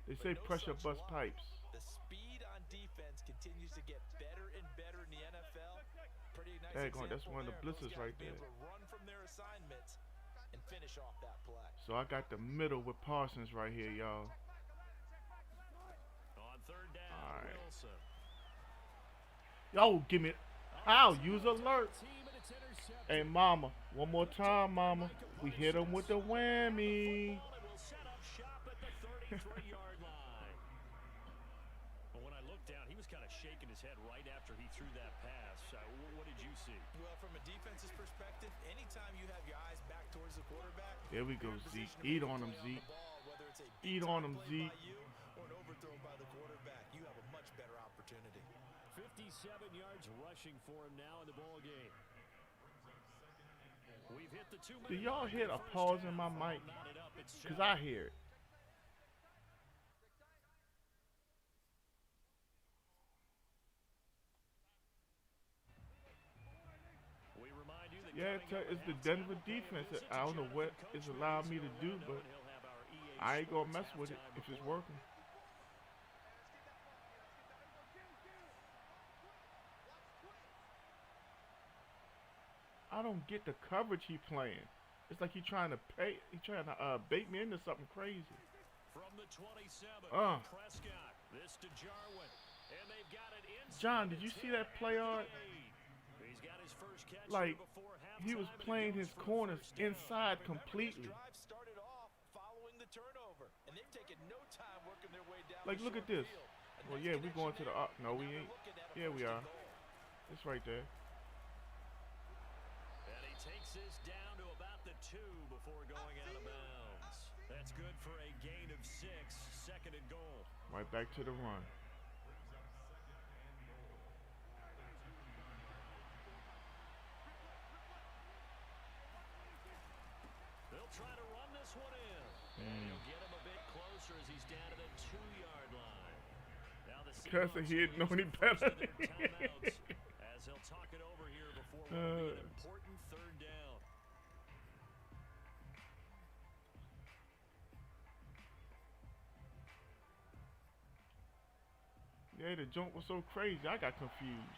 They say pressure bust pipes. The speed on defense continues to get better and better in the NFL. Pretty nice example that's one of the blitzes right there. Be able to run from their assignments and finish off that play. So I got the middle with Parsons right here, y'all. On third down, Alright. Wilson. Yo, give me. I'll use alert. Hey, mama. One more time, mama. We hit him with the whammy. Well, when I looked down, he was kind of shaking his head right after he threw that pass. What did you see? Well, from a defense's perspective, anytime you have your eyes back towards the quarterback, there we go, Zeke. Eat on him, Zeke. Eat on him, Zeke. Or an overthrow by the quarterback, you have a much better opportunity. 57 yards rushing for him now in the ball game. We've hit the 2 minute. Do y'all hear a pause in my mic? Because I hear it. Yeah, it's the Denver defense. I don't know what it's allowed me to do, but I ain't gonna mess with it if it's working. I don't get the coverage he playing. It's like he's trying to bait me into something crazy. From the 27, Prescott, this to Jarwin, and they've got it inside. John, did you see that play art? He's got his first catch like he was playing his corners inside completely. Like, look at this. Well, yeah, we going to the no, we ain't. Yeah, we are. It's right there. And he takes this down to about the 2 before going out of bounds. That's good for a gain of 6, second and goal. Right back to the run. They'll try to run this one in. And he'll get him a bit closer as he's down to the 2-yard line. Now the Seahawks he didn't know any better. As he'll talk it over here before what will be an important third down. Yeah, the jump was so crazy, I got confused.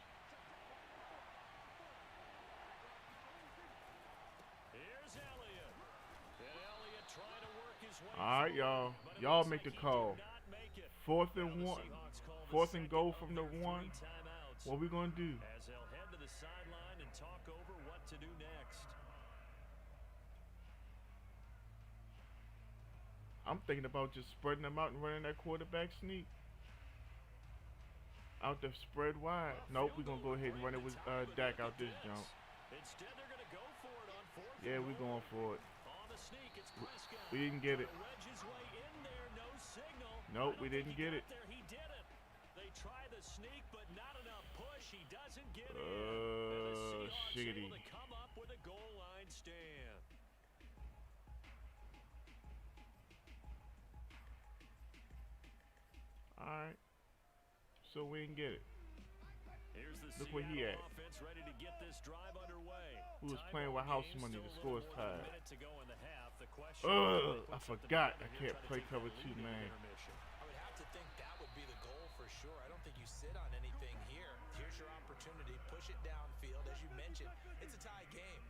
Here's Elliott. And Elliott trying to work his way. All right, y'all. Y'all make the call. 4th and 1. 4th and goal from the 1. What we gonna do? As they'll head to the sideline and talk over what to do next. I'm thinking about just spreading them out and running that quarterback sneak. Out the spread wide. Nope, we're gonna go ahead and run it with Dak out this jump. Instead, they're gonna go for it on 4th. Yeah, we're going for it. On the sneak, it's Prescott. We didn't get it. Wedges way in there, no signal. Nope, we didn't get it. There, he did it. They try the sneak, but not enough push. He doesn't get in. And the Seahawks shiggity. able to come up with a goal line stand. All right. So we didn't get it. Here's the Look where he at. offense ready to get this drive underway. Who was playing with house money? The score is tied. I forgot. I can't play cover 2, man. I would have to think that would be the goal for sure. I don't think you sit on anything here. Here's your opportunity. Push it downfield. As you mentioned, it's a tie game.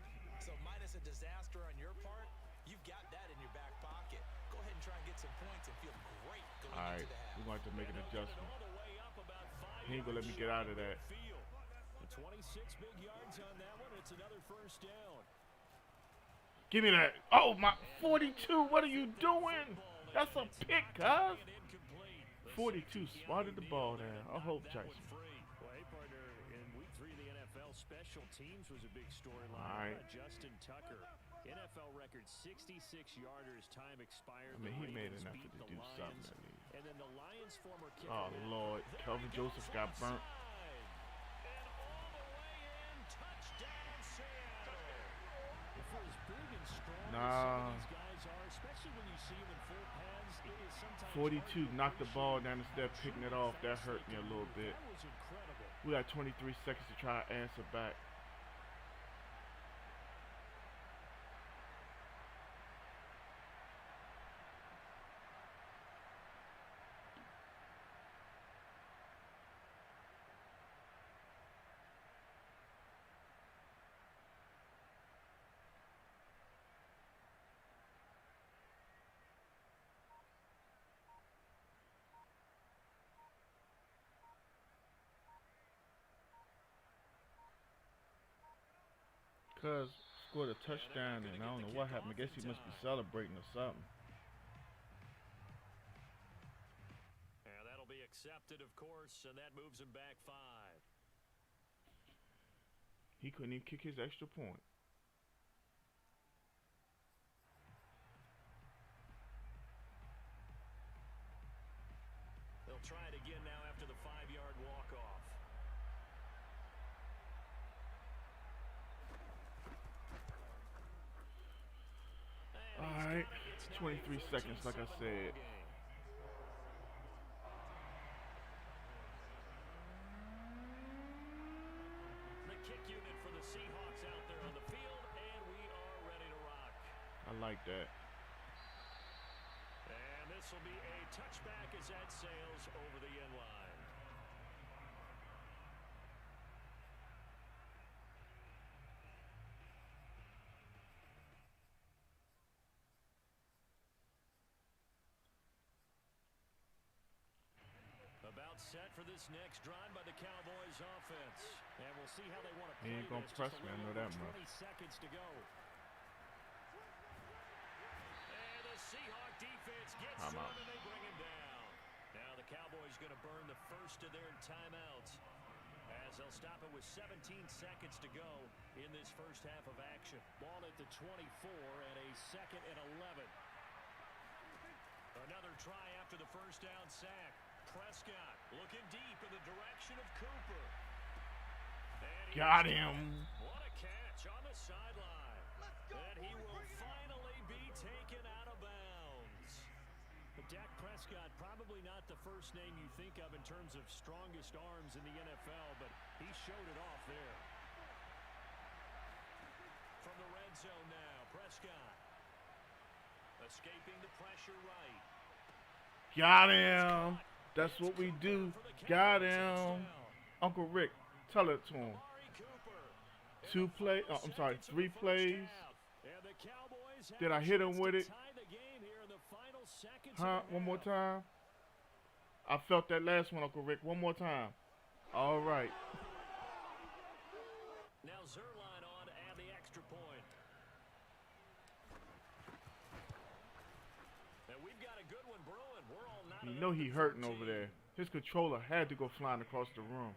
So minus a disaster on your part, you've got that in your back pocket. Go ahead and try and get some points and feel great going All right, into the half. we're going to make an adjustment. He ain't gonna let me get out of that. The 26 big yards on that one. It's another first down. Give me that. Oh, my 42. What are you doing? That's a pick, cuz. 42 swatted the ball down. I hope, Jason. Well, hey, partner, in week 3 of the NFL, NFL special teams was a big storyline. All right. Justin Tucker, NFL record 66-yarders, time expired. I mean, he made an effort to do something at least. And then the Lions former kicker. Oh, Lord. Kelvin Joseph got burnt. And all the way in, touchdown Seattle. For as big and strong as some of these guys are, especially when you see them in full pads, it is sometimes 42 knocked the ball down instead of picking it off. That hurt me a little bit. That was incredible. We got 23 seconds to try to answer back. Cuz scored a touchdown and I don't know what happened. I guess he must be celebrating or something. Yeah, that'll be accepted, of course, and that moves him back 5. He couldn't even kick his extra point. They'll try it again now after the 5-yard walk-off. Alright, 23 seconds like I said. The kick unit for the Seahawks out there on the field, and we are ready to rock. I like that. And this will be a touchback as that sails over the end line. About set for this next drive by the Cowboys offense. And we'll see how they want to play. He ain't gonna press me, I know that much. 20 seconds to go. And the Seahawk defense gets to him and they bring him down. Now the Cowboys going to burn the first of their timeouts as they'll stop it with 17 seconds to go in this first half of action. Ball at the 24 and a 2nd and 11. Another try after the first down sack. Prescott looking deep in the direction of Cooper. Got him. What a catch on the sideline. And he will finally be taken out of bounds. But Dak Prescott, probably not the first name you think of in terms of strongest arms in the NFL, but he showed it off there. From the red zone now, Prescott. Escaping the pressure right. Got him. That's what we do. Got him. Uncle Rick, tell it to him. 3 plays. Did I hit him with it? Huh? One more time. I felt that last one, Uncle Rick. One more time. All right. Now Zerline on and the extra point. And we've got a good one brewing. We're all not. You know he hurting over there. His controller had to go flying across the room.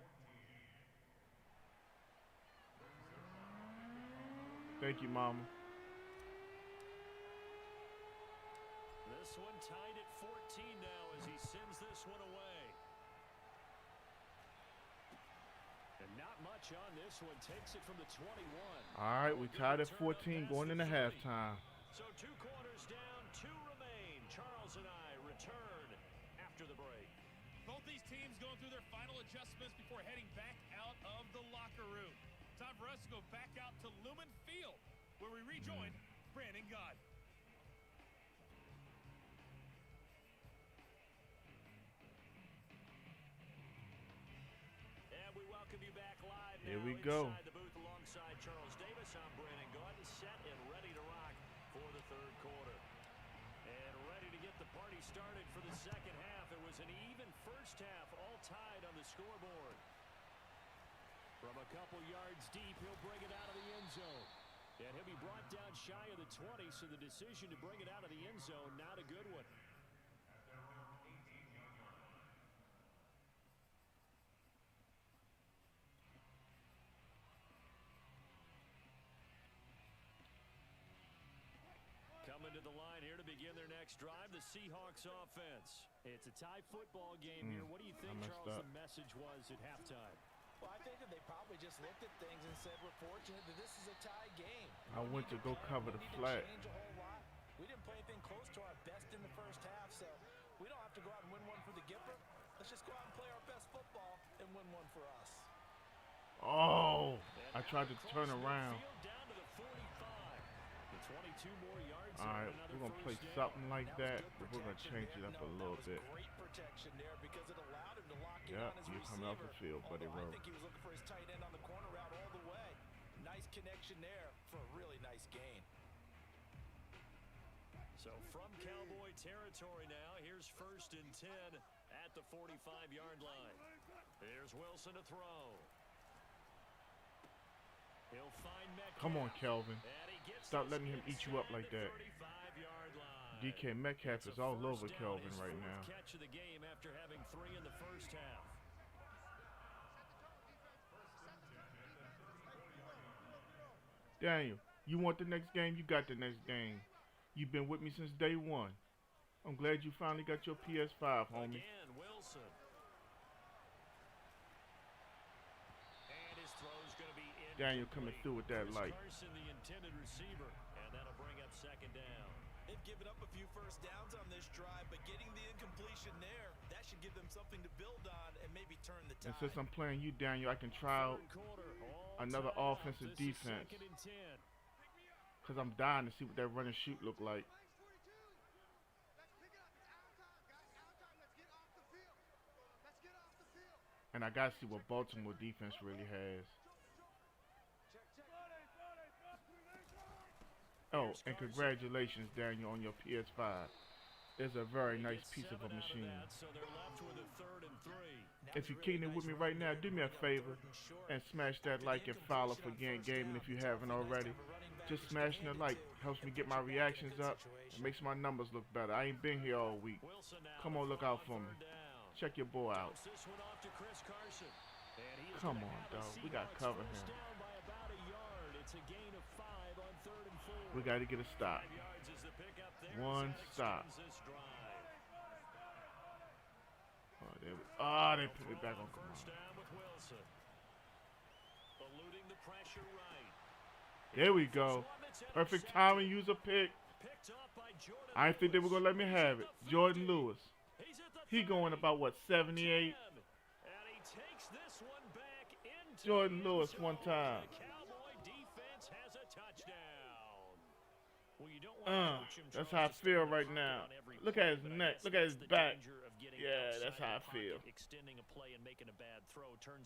Thank you, Mama. This one tied at 14 now as he sends this one away. And not much on this one. Takes it from the 21. All right, we tied at 14 going into halftime. So 2 quarters down, 2 remain. Charles and I return after the break. Both these teams going through their final adjustments before heading back out of the locker room. Time for us to go back out to Lumen Field, where we rejoin Brandon God. And we welcome you back live now. Here we go. Inside the booth alongside Charles Davis. I'm Brandon God, set and ready to rock for the 3rd quarter. And ready to get the party started for the second half. It was an even first half, all tied on the scoreboard. From a couple yards deep, he'll bring it out of the end zone. And he'll be brought down shy of the 20, so the decision to bring it out of the end zone, not a good one. next drive, the Seahawks offense. It's a tie football game here. What do you think, Charles, the message was at halftime? Well, I think that they probably just looked at things and said, we're fortunate that this is a tie game. I went to go cover the flat. We didn't play anything close to our best in the first half, so we don't have to go out and win one for the Gipper. Let's just go out and play our best football and win one for us. Oh, I tried to turn around. All right, we're going to play something like that, but we're going to change it up a little bit. Yep, you're coming off the field, buddy. I think he was looking for his tight end on the corner route all the way. Nice connection there for a really nice gain. So from Cowboy territory now, here's 1st and 10 at the 45-yard line. There's Wilson to throw. He'll find Metcalf. Come on, Kelvin. Stop letting him eat you up like that. DK Metcalf is all over Kelvin right now. Catch of the game after having 3 in the first half. Daniel, you want the next game? You got the next game. You've been with me since day one. I'm glad you finally got your PS5, homie. Again, Wilson. And his throw's going to be in. Daniel coming through with that light. Carson, the intended receiver, and that'll bring up 2nd down. They've given up a few first downs on this drive, but getting the incompletion there, that should give them something to build on and maybe turn the tide. And since I'm playing you, Daniel, I can try out another offensive defense. Because I'm dying to see what that run and shoot look like. And I got to see what Baltimore defense really has. Oh, and congratulations, Daniel, on your PS5. It's a very nice piece of a machine. If you're kicking it with me right now, do me a favor and smash that like and follow for Gaming if you haven't already. Just smashing the like helps me get my reactions up and makes my numbers look better. I ain't been here all week. Come on, look out for me. Check your boy out. Come on, dog. We got to cover him. We got to get a stop. 1 stop. Oh, there we, they put it back on. There we go. Perfect timing. Use a pick. I didn't think they were going to let me have it. Jordan Lewis. He going about, what, 78? Jordan Lewis one time. That's how I feel right now. Look at his neck. Look at his back. Yeah, that's how I feel.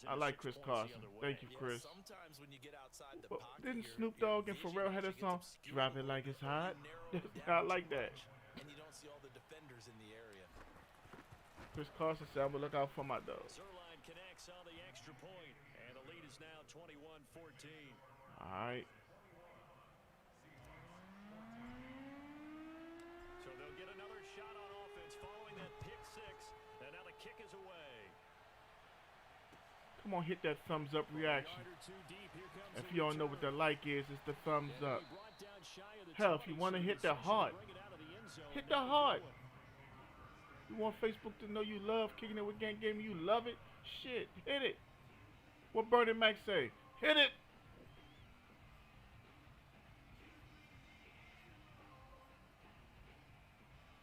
I like Chris Carson. Thank you, Chris. Well, didn't Snoop Dogg and Pharrell have that song, Drop It Like It's Hot? I like that. Chris Carson said, I'm going to look out for my dog. Zerline connects on the extra point, and the lead is now 21-14. All right. So they'll get another shot on offense following that pick 6, and now the kick is away. Come on, hit that thumbs up reaction. If you don't know what the like is, it's the thumbs up. Hell, if you want to hit the heart, hit the heart. You want Facebook to know you love kicking it with Gaming, you love it? Shit, hit it. What Bernie Mac say? Hit it.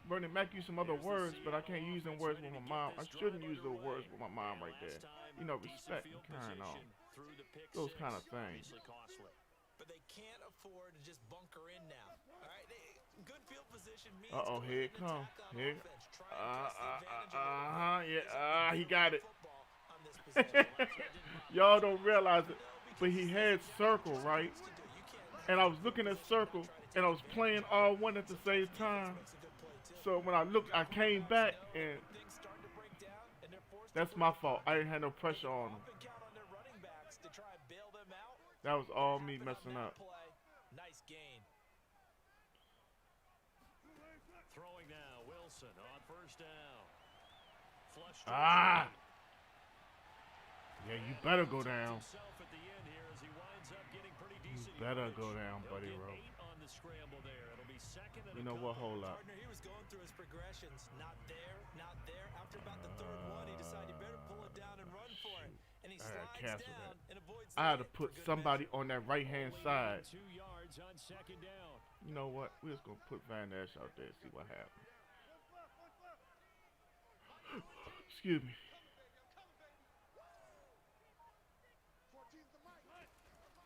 Bernie Mac used some other words, but I can't use them words with my mom. I shouldn't use those words with my mom right there. You know, respect and carrying on. Those kind of things. But they can't afford to just bunker in now. All right, good field position means here it comes. Here. Yeah. He got it. Y'all don't realize it, but he had circle, right? And I was looking at circle, and I was playing R1 at the same time. So when I looked, I came back, and that's my fault. I didn't have no pressure on him. That was all me messing up. Nice gain. Throwing now, Wilson on 1st down. Flush. Yeah, you better go down. You better go down, buddy, bro. the scramble there. It'll be second and You know what? Hold up. Partner, he was going through his progressions. Not there, not there. After about the third one, he decided he better pull it down and run for it. And he slides down and avoids the I had to hit put for good somebody measure. on that right-hand side. 2 yards on second down. You know what? We're just going to put Van Ness out there and see what happens. Excuse me.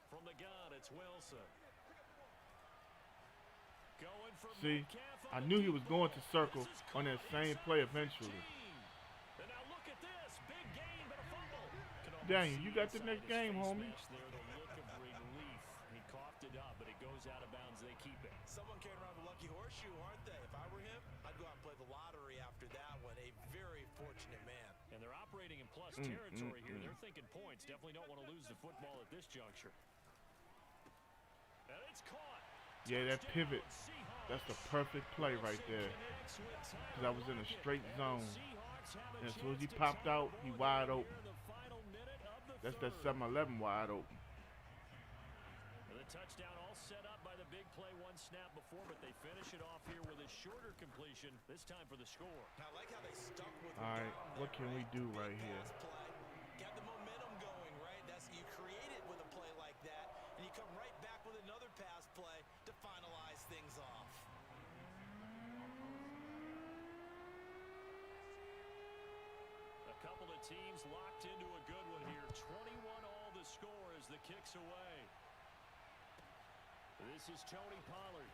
From the gun, it's Wilson. Going for See, Metcalf I on knew the he was deep going ball. to circle This is on that caught same inside play the eventually. 15. And now look at this. Big gain, but a fumble. Can almost Daniel, see you got the inside next his game, face homie. mask there, the look of relief. He coughed it up, but it goes out of bounds. They keep it. Someone carrying around a lucky horseshoe, aren't they? If I were him, I'd go out and play the lottery after that one. A very fortunate man. And they're operating in plus territory here. They're thinking points. Definitely don't want to lose the football at this juncture. And it's caught. Yeah, that Touchdown, pivot. Seahawks. That's the perfect play right there. Connects with Tyler Because I was in a Lockett. straight And the zone. Seahawks have a And as soon as he chance to popped tie out, the he ball wide game open. here in the final minute of the That's that third. 7-11 wide open. The touchdown all set up by the big play one snap before, but they finish it off here with a shorter completion, this time for the score. I like how they stuck with it. All right, what can we do right Big here? pass play. Got the momentum going, right? That's you create it with a play like that, and you come right back with another pass play to finalize things off. A couple of teams locked into a good one here. 21 all the score as the kick's away. This is Tony Pollard.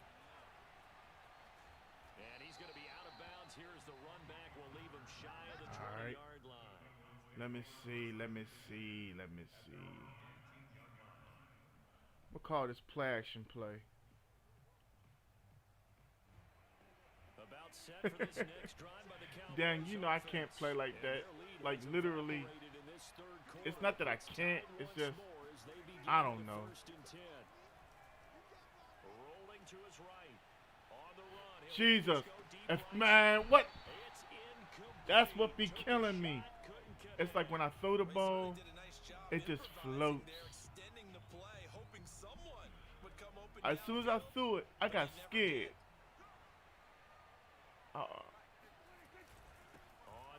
And he's going to be out of bounds. Here's the run back. Will leave him shy of the 20-yard line. Let me see. We'll call this play action play. About set for this next drive by the Cowboys. Dan, you know I can't offense. play like And that. their lead Like was literally, evaporated in this third quarter. it's not that I can't. tied It's once just, more as they begin I don't the know. first and 10. Rolling to his right. On the run. He'll Jesus. go deep If, right. man, what? It's incomplete. That's what be Took a killing me. shot, couldn't connect. It's like when I throw the They ball, certainly did a nice job it just improvising floats. there, extending the play, hoping someone would come open As soon as I downfield, threw it, I but got he never scared. did. On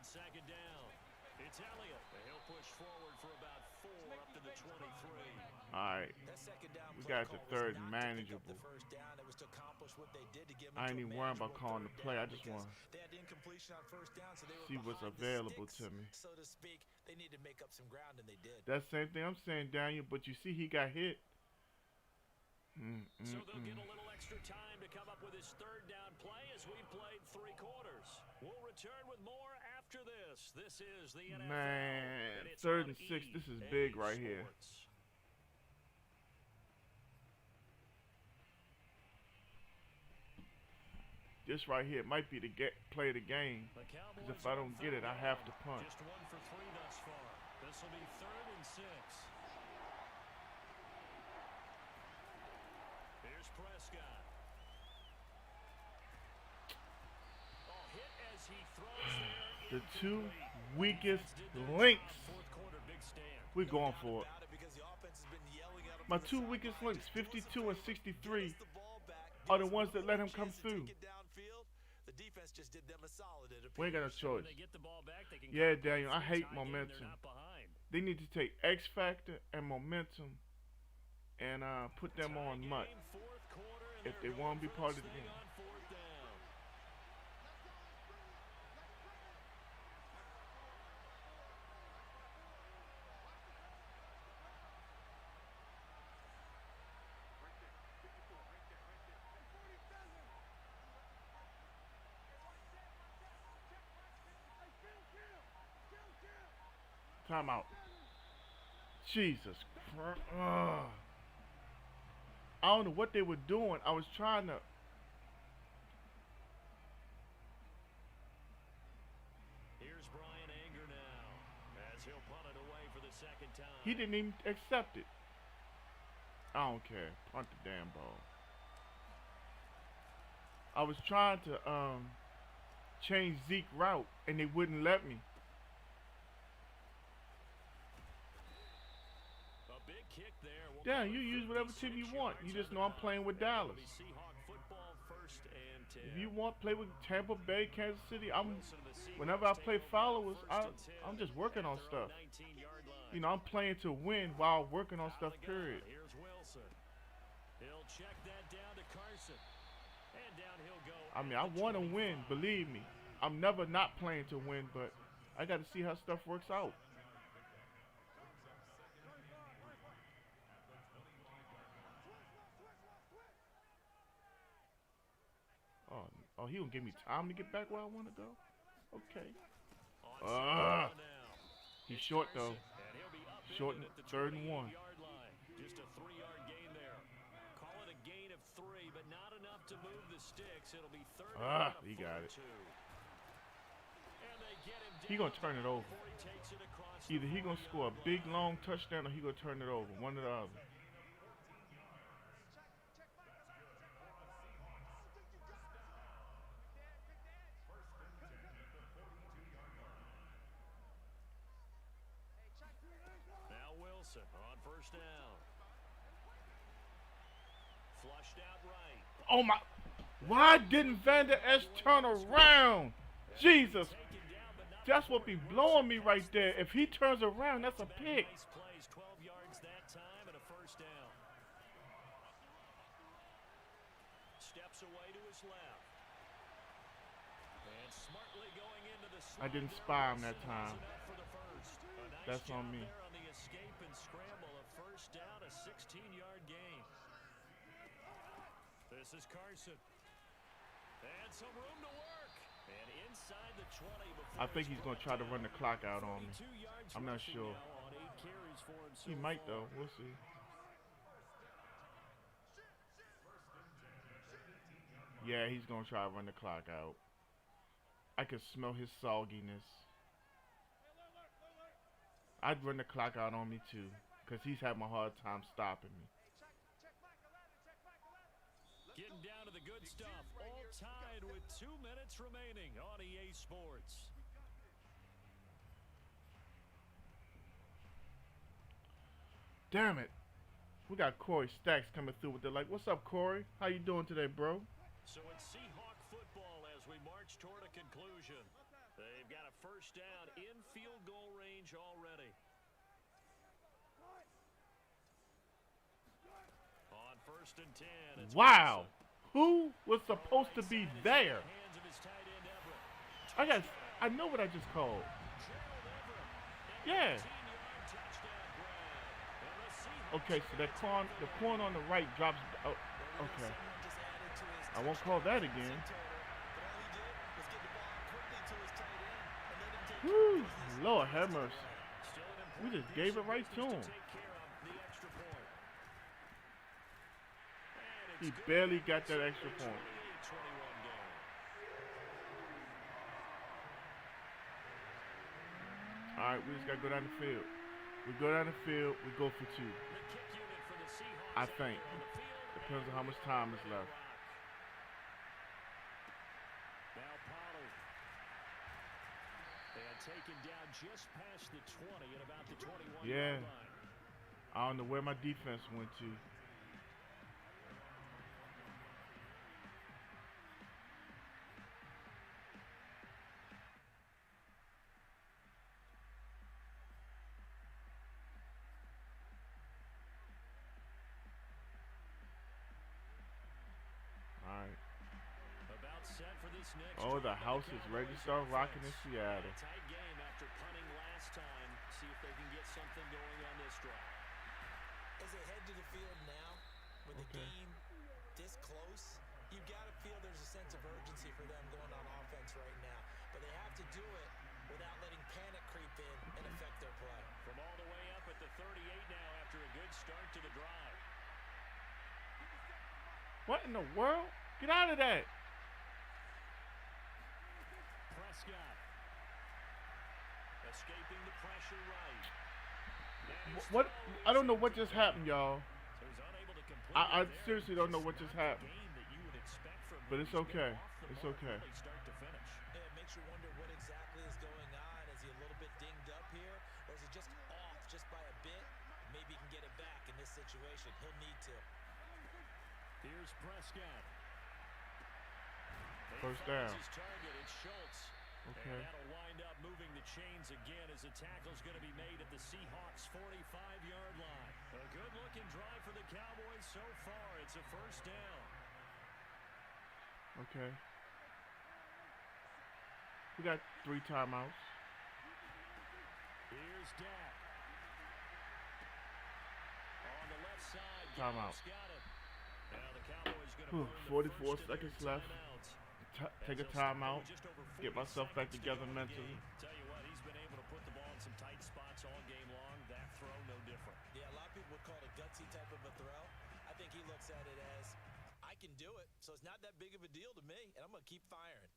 second down, it's Elliott. He'll push forward for about 4 up to the 23. All right. That second down We play got the call was third not to pick up manageable. the first down. It was to accomplish what they did to give them I ain't to a even worrying about manageable calling the third play. I down just because want they had incompletion on first down, so they were see what's behind the available sticks, to me. so to speak. They need to make up some ground, and they did. That same thing I'm saying, Daniel. But you see, he got hit. So they'll get a little extra time to come up with his third down play as we played 3 quarters. We'll return with more after this. This is the NFL. Man, and it's 3rd on and 6. This is EA big right here. Sports. This right here might be the play of the game. The Because if Cowboys I on don't get it, I third have down. to punt. Just 1 for 3 thus far. This will be 3rd and 6. Here's Prescott. Oh, hit as he throws there. The two Incomplete. weakest Defense did their links. job. Fourth quarter, big stand. We're No going doubt for it. about it, because the offense has been yelling at him My from the 2 weakest sidelines, links, just do us a 52 and favor, 63, get us the ball back, are give the us ones that let one him come chance to through. take it downfield. The defense just did them a solid, it We ain't got no appears. choice. When they get the ball back, they can Yeah, come back Daniel, I for a hate tie game. momentum. They're not behind. They need to take X Factor and momentum and put them Tie on game, MUT. fourth quarter, and If they're they want to going be for part of this the thing game. on 4th down. Timeout. Jesus Christ. Ugh. I don't know what they were doing. I was trying to. Here's Brian Anger now, as he'll punt it away for the second time. He didn't even accept it. I don't care. Punt the damn ball. I was trying to change Zeke route and they wouldn't let me. A big kick there. We'll Damn, call you it use whatever team you 56 want. You yards just on know the I'm playing with dot. And Dallas. it'll be Seahawk football, 1st and 10. If you want play with Tampa Bay, Kansas City, Wilson and the Seahawks whenever I take play over now, followers, 1st and 10 I'm just working on at their own stuff. 19-yard line. You know, I'm playing to win while working on Out stuff, of the gun, period. Here's Wilson. He'll check that down to Carson. And down he'll go. I mean, at I the want to 25. win, believe me. I'm never not playing to win, but I got to see how stuff works out. Oh, he gonna give me time to get back where I want to go? Okay. He's short though. Short and 3rd and 1. Just a 3-yard gain there. Call it a gain of 3, but not enough to move the sticks. It'll be 3rd and He got it. 2. And they get him He gonna turn it over. before he takes it across Either the he gonna 40-yard score a line. big long touchdown or he gonna turn it over. One or the other. Now Wilson on 1st down. Flushed out right. Oh my! Why didn't Vander Esch turn around? Jesus! Taken down, but not That's what be blowing me right there. If he turns around, that's a pick. Nice plays, 12 yards that time and a 1st down. Steps away to his left. And smartly going into the slot I didn't there, spy him that Wilson time. has enough for the 1st. A nice That's job on me. there on the escape and scramble. A 1st down, a 16-yard gain. This is Carson. And some room to work. And inside the 20 before I think it's he's gonna brought try to down. run the clock out on me. 42 yards I'm not rushing sure. now on 8 carries for him so He might far. though. We'll see. Yeah, he's gonna try to run the clock out. I can smell his sogginess. I'd run the clock out on me too, cause he's having a hard time stopping me. Getting down to the good stuff. All tied with 2 minutes remaining on EA Sports. Damn it. We got Corey Stacks coming through with the like, what's up, Corey? How you doing today, bro? So it's Seahawk football as we march toward a conclusion. They've got a 1st down in field goal range already. On 1st and 10. It's Wow. Wilson. Who was supposed to be there? Hands of his tight end Everett. I know what I just called. Gerald Everett. Yeah. 18-yard touchdown grab. And the Seahawks Okay, so the corn on the right drops. Oh, okay. I won't call that again. Woo, Lord have mercy. We just gave it right to him. He barely got that extra point. All right, we just got to go down the field. We go down the field, we go for 2. I think. Depends on how much time is left. Now Pollard. And taken down just past the 20 at about the 21-yard Yeah. line. I don't know where my defense went to. About set for this next Oh, the drive. house is ready to start rocking in Seattle. A tight game after punting last time. See if they can get something going on this drive. As they head to the field now, with the game this close, you've got to feel there's a sense of urgency for them going on offense right now. But they have to do it without letting panic creep in and affect their play. From all the way up at the 38 now after a good start to the drive. What in the world? Get out of that. Prescott. Escaping the pressure right. What? I don't know what just happened, y'all. So he's unable to complete I it there. seriously don't know what just happened. Game that you would expect from But him. it's He's been okay. off the It's mark okay. really start to finish. It makes you wonder what exactly is going on. Is he a little bit dinged up here? Or is it just off just by a bit? Maybe he can get it situation. He'll need to. Here's Prescott. First down. His target, it's Schultz. Okay. And that'll wind up moving the chains again as the tackle's going to be made at the Seahawks' 45-yard line. A good-looking drive for the Cowboys so far. It's a first down. Okay. We got 3 timeouts. Here's Dak. On the left side, Timeout. got it. Now the Cowboys going to 44 seconds left. Take a timeout. Get myself back together mentally. Tell you what, he's been able to put the ball in some tight spots all game long. That throw, no different. Yeah, a lot of people would call it a gutsy type of a throw. I think he looks at it as, I can do it, so it's not that big of a deal to me, and I'm going to keep firing.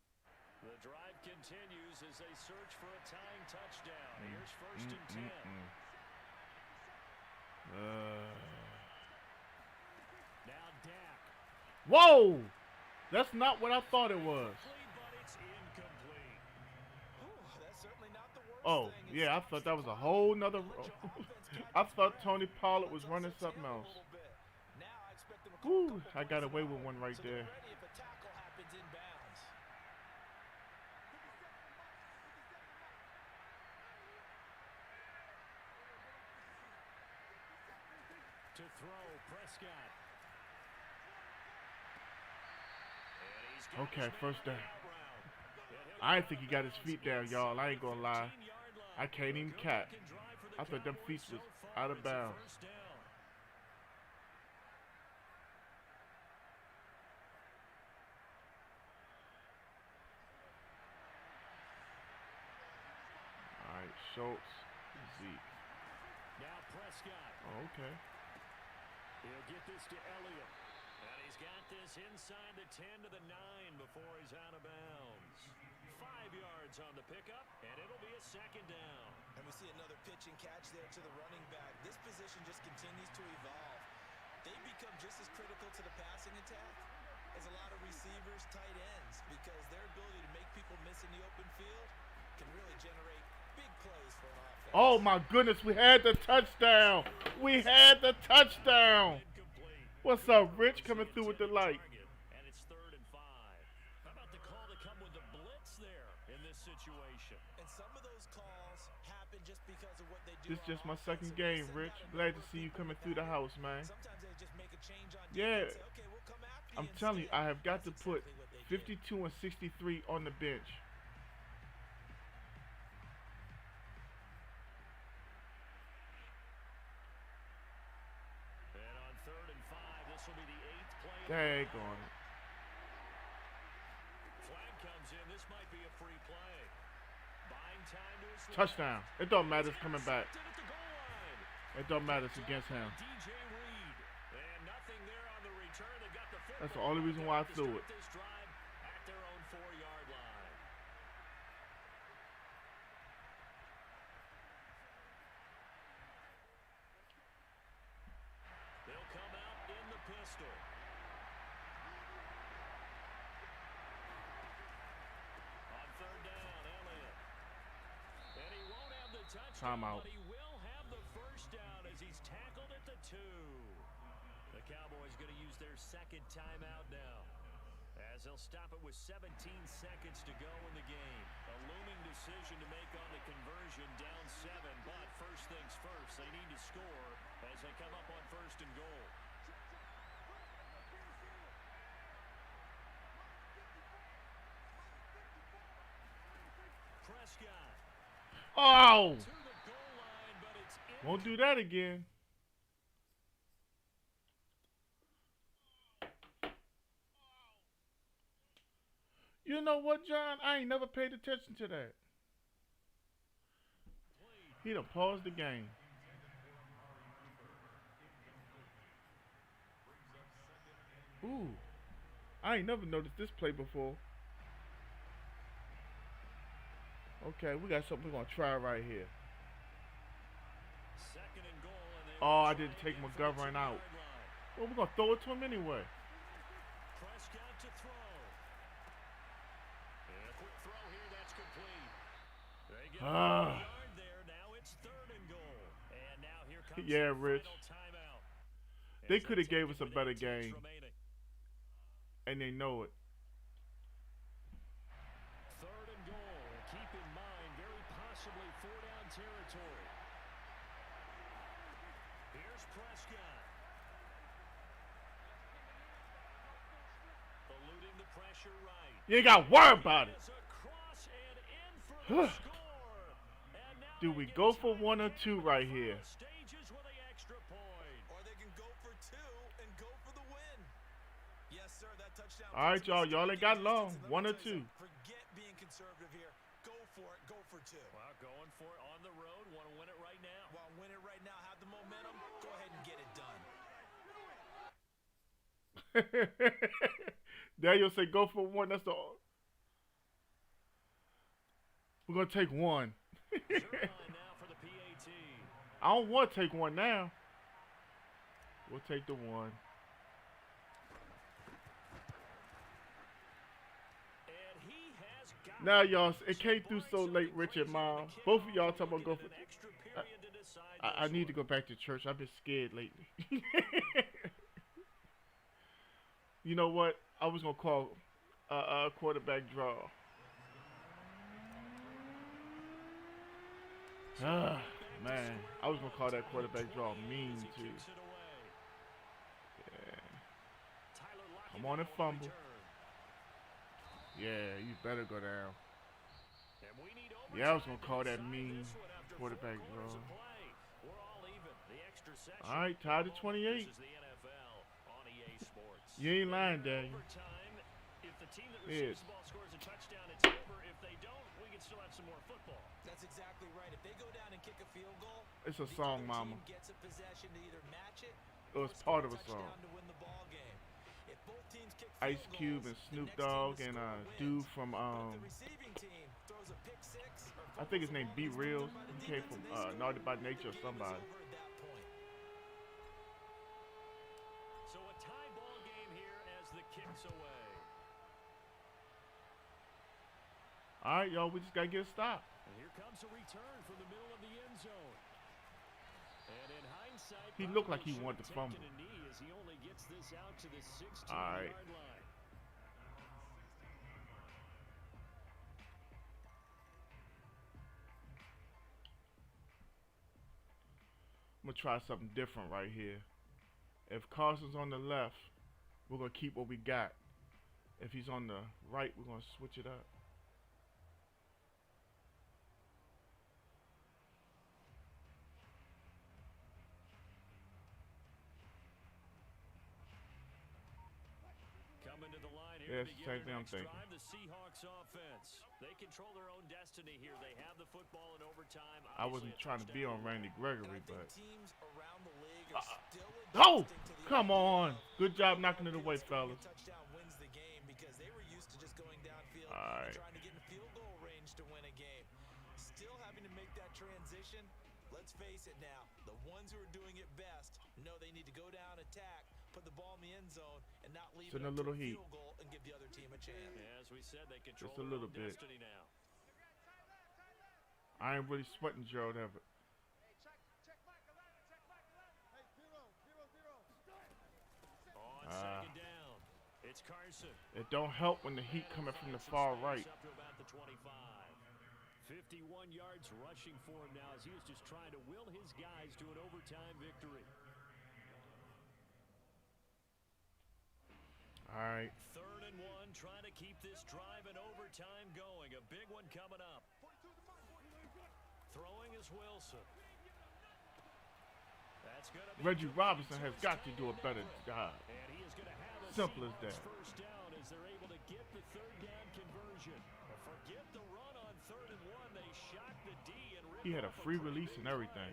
The drive continues as they search for a tying touchdown. Here's first and 10. Now Dak. Whoa! That's not what I thought it was. But it's incomplete. That's certainly not the worst Oh, thing. yeah, I thought that was a whole nother... I thought Tony Pollard was running something else. Whew, I got away with one right there. If a tackle happens inbounds. To throw, Prescott. Okay, first down. I didn't think he got his feet down, y'all. I ain't gonna lie. I can't even cap. I thought them feet was out of bounds. Alright, Schultz, Zeke. Now Prescott. Oh, okay. He'll get this to Elliott. And he's got this inside the 10 to the 9 before he's out of bounds. 5 yards on the pickup, and it'll be a second down. And we see another pitch and catch there to the running back. This position just continues to evolve. They become just as critical to the passing attack as a lot of receivers, tight ends, because their ability to make people miss in the open field can really generate big plays for an offense. Oh my goodness, we had the touchdown. We had the touchdown. What's up, Rich? Coming through with the light. And it's 3rd and 5. How about the call to come with the blitz there in this situation? And some of those calls happen just because of what they do. This is just my second game, Rich. Glad to see you coming through the house, man. Sometimes they just make a change on Yeah. defense, say, okay, we'll come after you I'm telling you, instead. I have got to That's put exactly what they did. 52 and 63 on the bench. And on 3rd and 5, this will be the 8th play. Daggone it. Flag comes in. This might be a free play. Buying time to his left. Touchdown. It don't matter. It's coming back. Intercepted at the goal line. It don't matter. It's against him. DJ Reed. And nothing there on the return. They got the football. That's the only reason why I to threw start it. this drive at their own 4-yard line. They'll come out in the pistol. On 3rd down, Elliott. And he won't have the touchdown, Timeout. but he will have the first down as he's tackled at the 2. The Cowboys going to use their second timeout now, as they'll stop it with 17 seconds to go in the game. A looming decision to make on the conversion, down 7, but first things first, they need to score as they come up on 1st and goal. Prescott. Oh! To the goal line, but it's in. Won't do that again. You know what, John? I ain't never paid attention to that. He done paused the game. Ooh. I ain't never noticed this play before. Okay, we got something we're going to try right here. 2nd and goal, and they Oh, will I try didn't take again from the McGovern 2-yard out. line. Well, we're going to throw it to him anyway. Prescott to throw. And a quick throw here, that's complete. They get Ah. 1 yard there. Now it's 3rd and goal. And now here comes Yeah, the Rich. final timeout. They could have gave us a better game, and they know it. Third and goal. Keep in mind, very possibly 4-down territory. Here's Prescott. Eluding the pressure right. You ain't got to worry about it. Across and in for the score. And now Do we go for 1 or 2 right here? Stages with the extra point. Or they can go for 2 and go for the win. Yes, sir, that touchdown. All right, y'all. Y'all ain't got long. 1 or 2. Forget being conservative here. Go for it. Go for 2. Well, going for it on the road. Want to win it right now. Well, win it right now. Have the momentum. Go ahead and get it done. Daniel say go for 1. That's all. We're going to take 1. Zerline now for the PAT. I don't want to take 1 now. We'll take the 1. And he has got Now, y'all, it came through so late, Rich and Mom. Both of y'all talking about go for... I need to go back to church. I've been scared lately. You know what? I was going to call a quarterback draw. Ah, man. I was going to call that quarterback draw mean, too. Yeah. Come on and fumble. Yeah, you better go down. Yeah, I was going to call that mean quarterback draw. All right, tied at 28. You ain't lying, Daniel. If the team that Yes. receives the ball scores a touchdown, it's over. If they don't, we can still have some more football. That's exactly right. If they go down and kick a field goal, It's a the song, other mama. team gets a possession to either match it It was or part score of a touchdown song. to win the ball game. If both teams kick Ice field Cube goals, and the Snoop next team Dogg to and score dude wins. from But if the receiving team throws a pick six or I think his fumbles name the B ball Real. by the He came defense from and they score, Naughty by the Nature or game is somebody. over at that point. So a tie ball game here as the kick's away. All right, y'all, we just got to get a stop. And here comes a return from the middle of the end zone. And in hindsight, He looked like he probably wanted to should have fumble. taken a knee as he only gets this out to the 16-yard All right. line. I'm going to try something different right here. If Carson's on the left, we're going to keep what we got. If he's on the right, we're going to switch it up. Coming to the line here Yes, to begin same their thing I'm next thinking. drive, the Seahawks offense. They control their own destiny here. They have the football in overtime. I wasn't Obviously, a trying to be on touchdown. Randy And Gregory, I think but... teams around the league are still Oh, adjusting to the come idea on. of Good job knocking it away, scoring fellas. a touchdown wins the game because they were used to just going downfield All and right. trying to get in field goal range to win a game. Still having to make that transition. Let's face it now, the ones who are doing it best know they need to go down, attack, put the ball in the end zone, and not leave It's it in a up to little a heat. field goal and give the other team a chance. Yeah, as we said, they control Just a their little own bit. destiny now. I ain't really sweating Gerald Everett. On second down, it's Carson. It don't help when the heat coming from the far right. Up to about the 25. 51 yards rushing for him now as he was just trying to will his guys to an overtime victory. All right. Third and one, trying to keep this drive in overtime going. A big one coming up. Throwing is Wilson. That's gonna be Reggie Robinson has got to do a better job. and he is going to have a Simple as Seahawks that. first down as they're able to get the third down conversion. Forget the run on third and one. They shocked the D and ripped He had a off free great release and play. everything.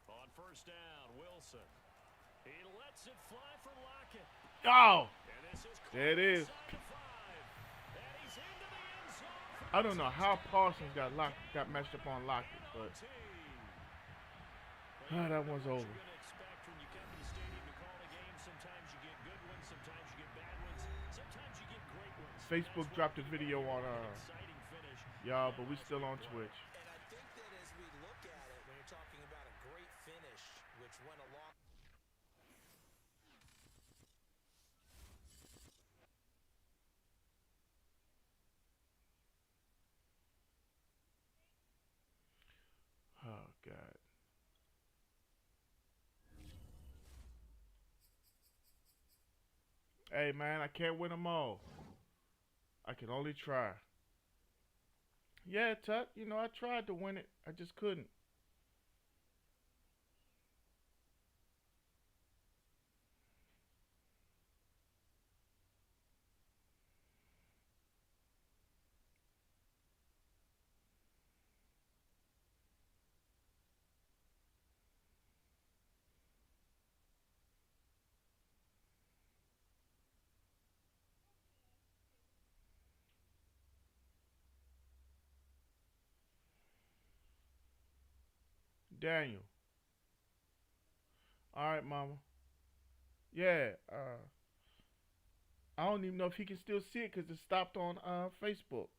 On first down, Wilson. He lets it fly for Lockett. Oh, And this is there it is. inside the 5. And he's into the end zone for I don't know how Parsons got matched up on Lockett, but that one's over. You're going to expect when you come to the stadium to call a game. Sometimes you get good ones, sometimes you get bad ones, sometimes you get great ones. Facebook dropped a video on Exciting finish. y'all, but we still on Twitch. And I think that as we look at it, when you're talking which went along. Oh, God. Hey, man, I can't win them all. I can only try. Yeah, Tuck, you know, I tried to win it. I just couldn't. Daniel. All right, mama. Yeah, I don't even know if he can still see it because it stopped on Facebook.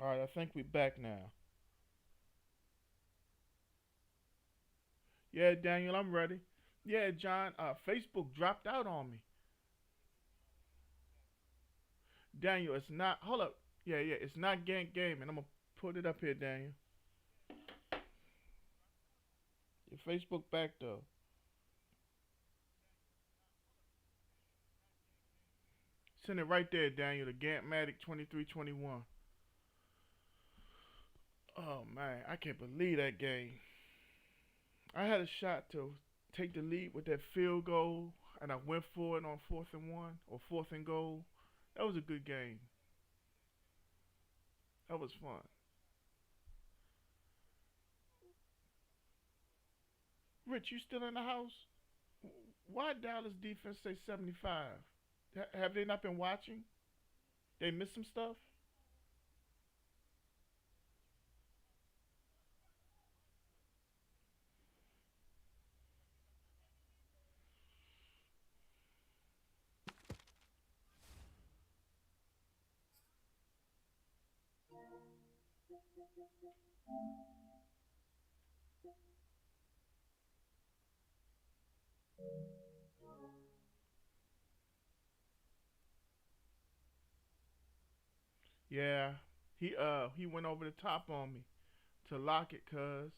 All right, I think we back now. Yeah, Daniel, I'm ready. Yeah, John, Facebook dropped out on me. Daniel, it's not. Hold up. Yeah, yeah, it's not Gank Gaming. I'm gonna put it up here, Daniel. Your Facebook back though. Send it right there, Daniel. The Gantmatic 2321. Oh man, I can't believe that game. I had a shot to take the lead with that field goal, and I went for it on 4th and 1 or 4th and goal. That was a good game. That was fun. Rich, you still in the house? Why Dallas defense say 75? Have they not been watching? They missed some stuff. Yeah, he went over the top on me to lock it, cuz.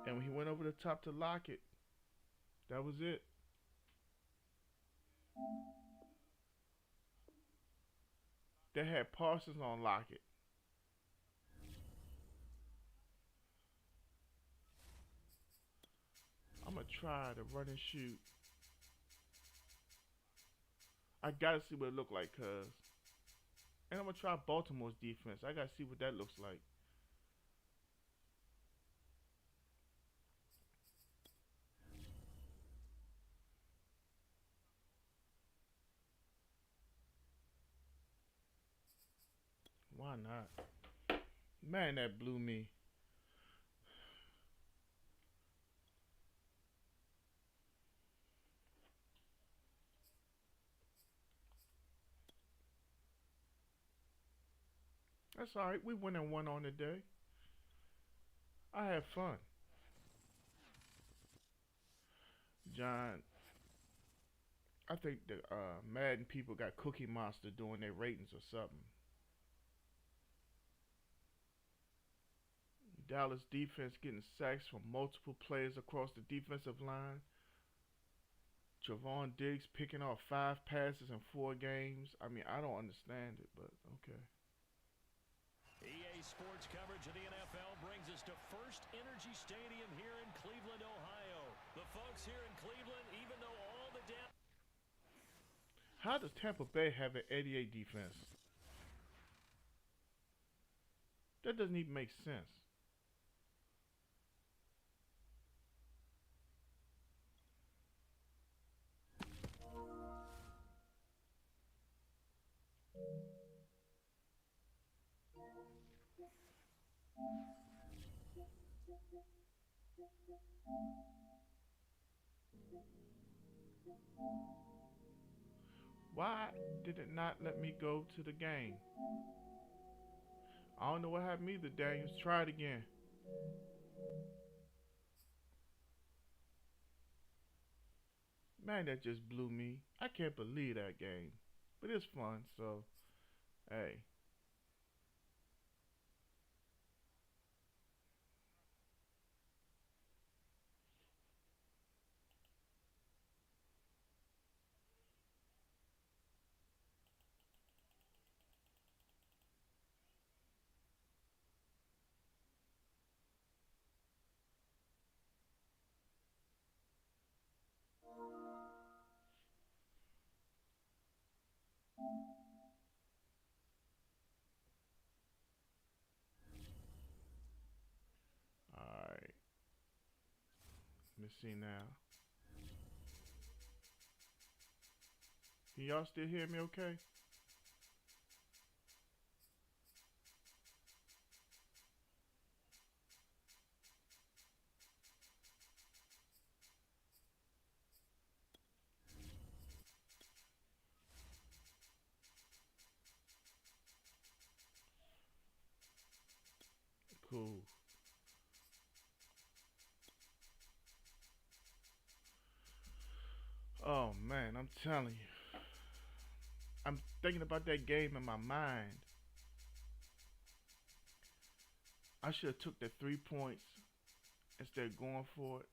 And when he went over the top to lock it, that was it. They had Parsons on lock it. I'm gonna try to run and shoot. I gotta see what it look like, cuz. And I'm gonna try Baltimore's defense. I gotta see what that looks like. Why not? Man, that blew me. That's alright. We went and won on the day. I had fun. John, I think the Madden people got Cookie Monster doing their ratings or something. Dallas defense getting sacks from multiple players across the defensive line. Javon Diggs picking off 5 passes in 4 games. I mean, I don't understand it, but okay. EA Sports coverage of the NFL brings us to First Energy Stadium here in Cleveland, Ohio. The folks here in Cleveland, even though all the down... How does Tampa Bay have an 88 defense? That doesn't even make sense. Why did it not let me go to the game? I don't know what happened either, Daniels. Try it again. Man, that just blew me. I can't believe that game. But it's fun, so hey. Alright. Let me see now. Can y'all still hear me okay? Cool. Oh man, I'm telling you. I'm thinking about that game in my mind. I should have took the 3 points instead of going for it.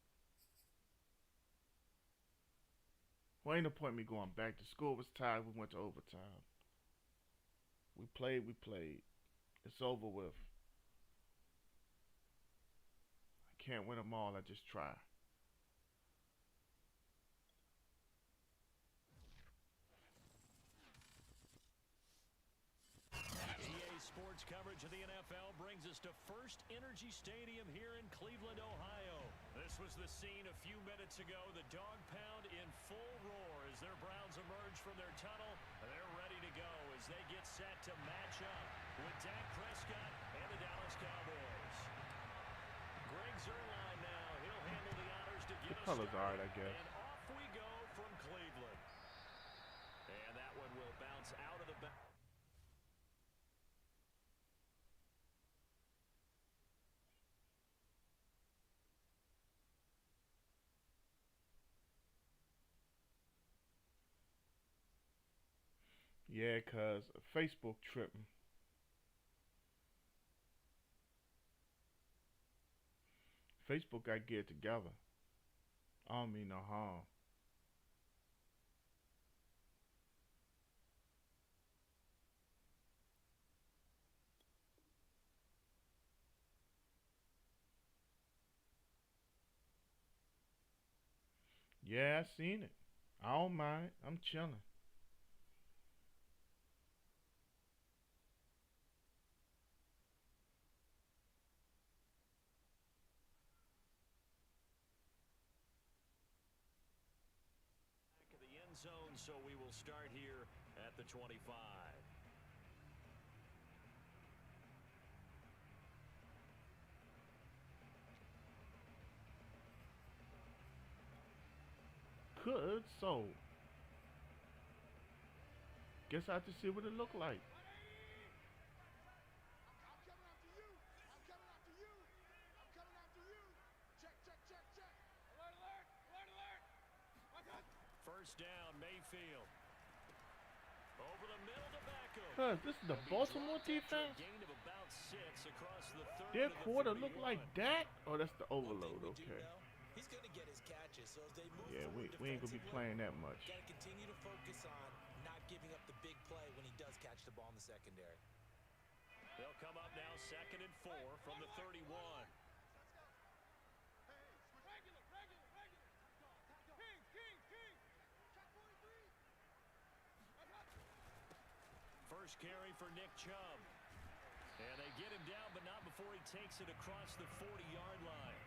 Well, ain't no point in me going back. The score was tied. We went to overtime. We played. It's over with. I can't win them all. I just try. EA Sports coverage of the NFL brings us to First Energy Stadium here in Cleveland, Ohio. This was the scene a few minutes ago. The dog pound in full roar as their Browns emerge from their tunnel. They're ready to go as they get set to match up with Dak Prescott and the Dallas Cowboys. Greg Zuerlein now. He'll handle the honors to get The us color's started. alright, I guess. And off we go from Cleveland. And that one will bounce out of the back. Yeah, cause Facebook tripping. Facebook got to get it together. I don't mean no harm. Yeah, I seen it. I don't mind. I'm chilling. Back of the end zone, so we will start here at the 25. Good, so guess I have to see what it look like. First down, Mayfield. Over the middle to Beckham. Cuz this is the Baltimore defense. Gain of about 6 across the 30 Their to the quarter look 31. like that? Oh, that's the overload. One thing we do Okay. know, he's going to get his catches. So as they move Yeah, forward we ain't gonna be defensively, playing that much. got to continue to focus on not giving up the big play when he does catch the ball in the secondary. They'll come up now 2nd and 4 from the 31. First carry for Nick Chubb. And they get him down, but not before he takes it across the 40-yard line.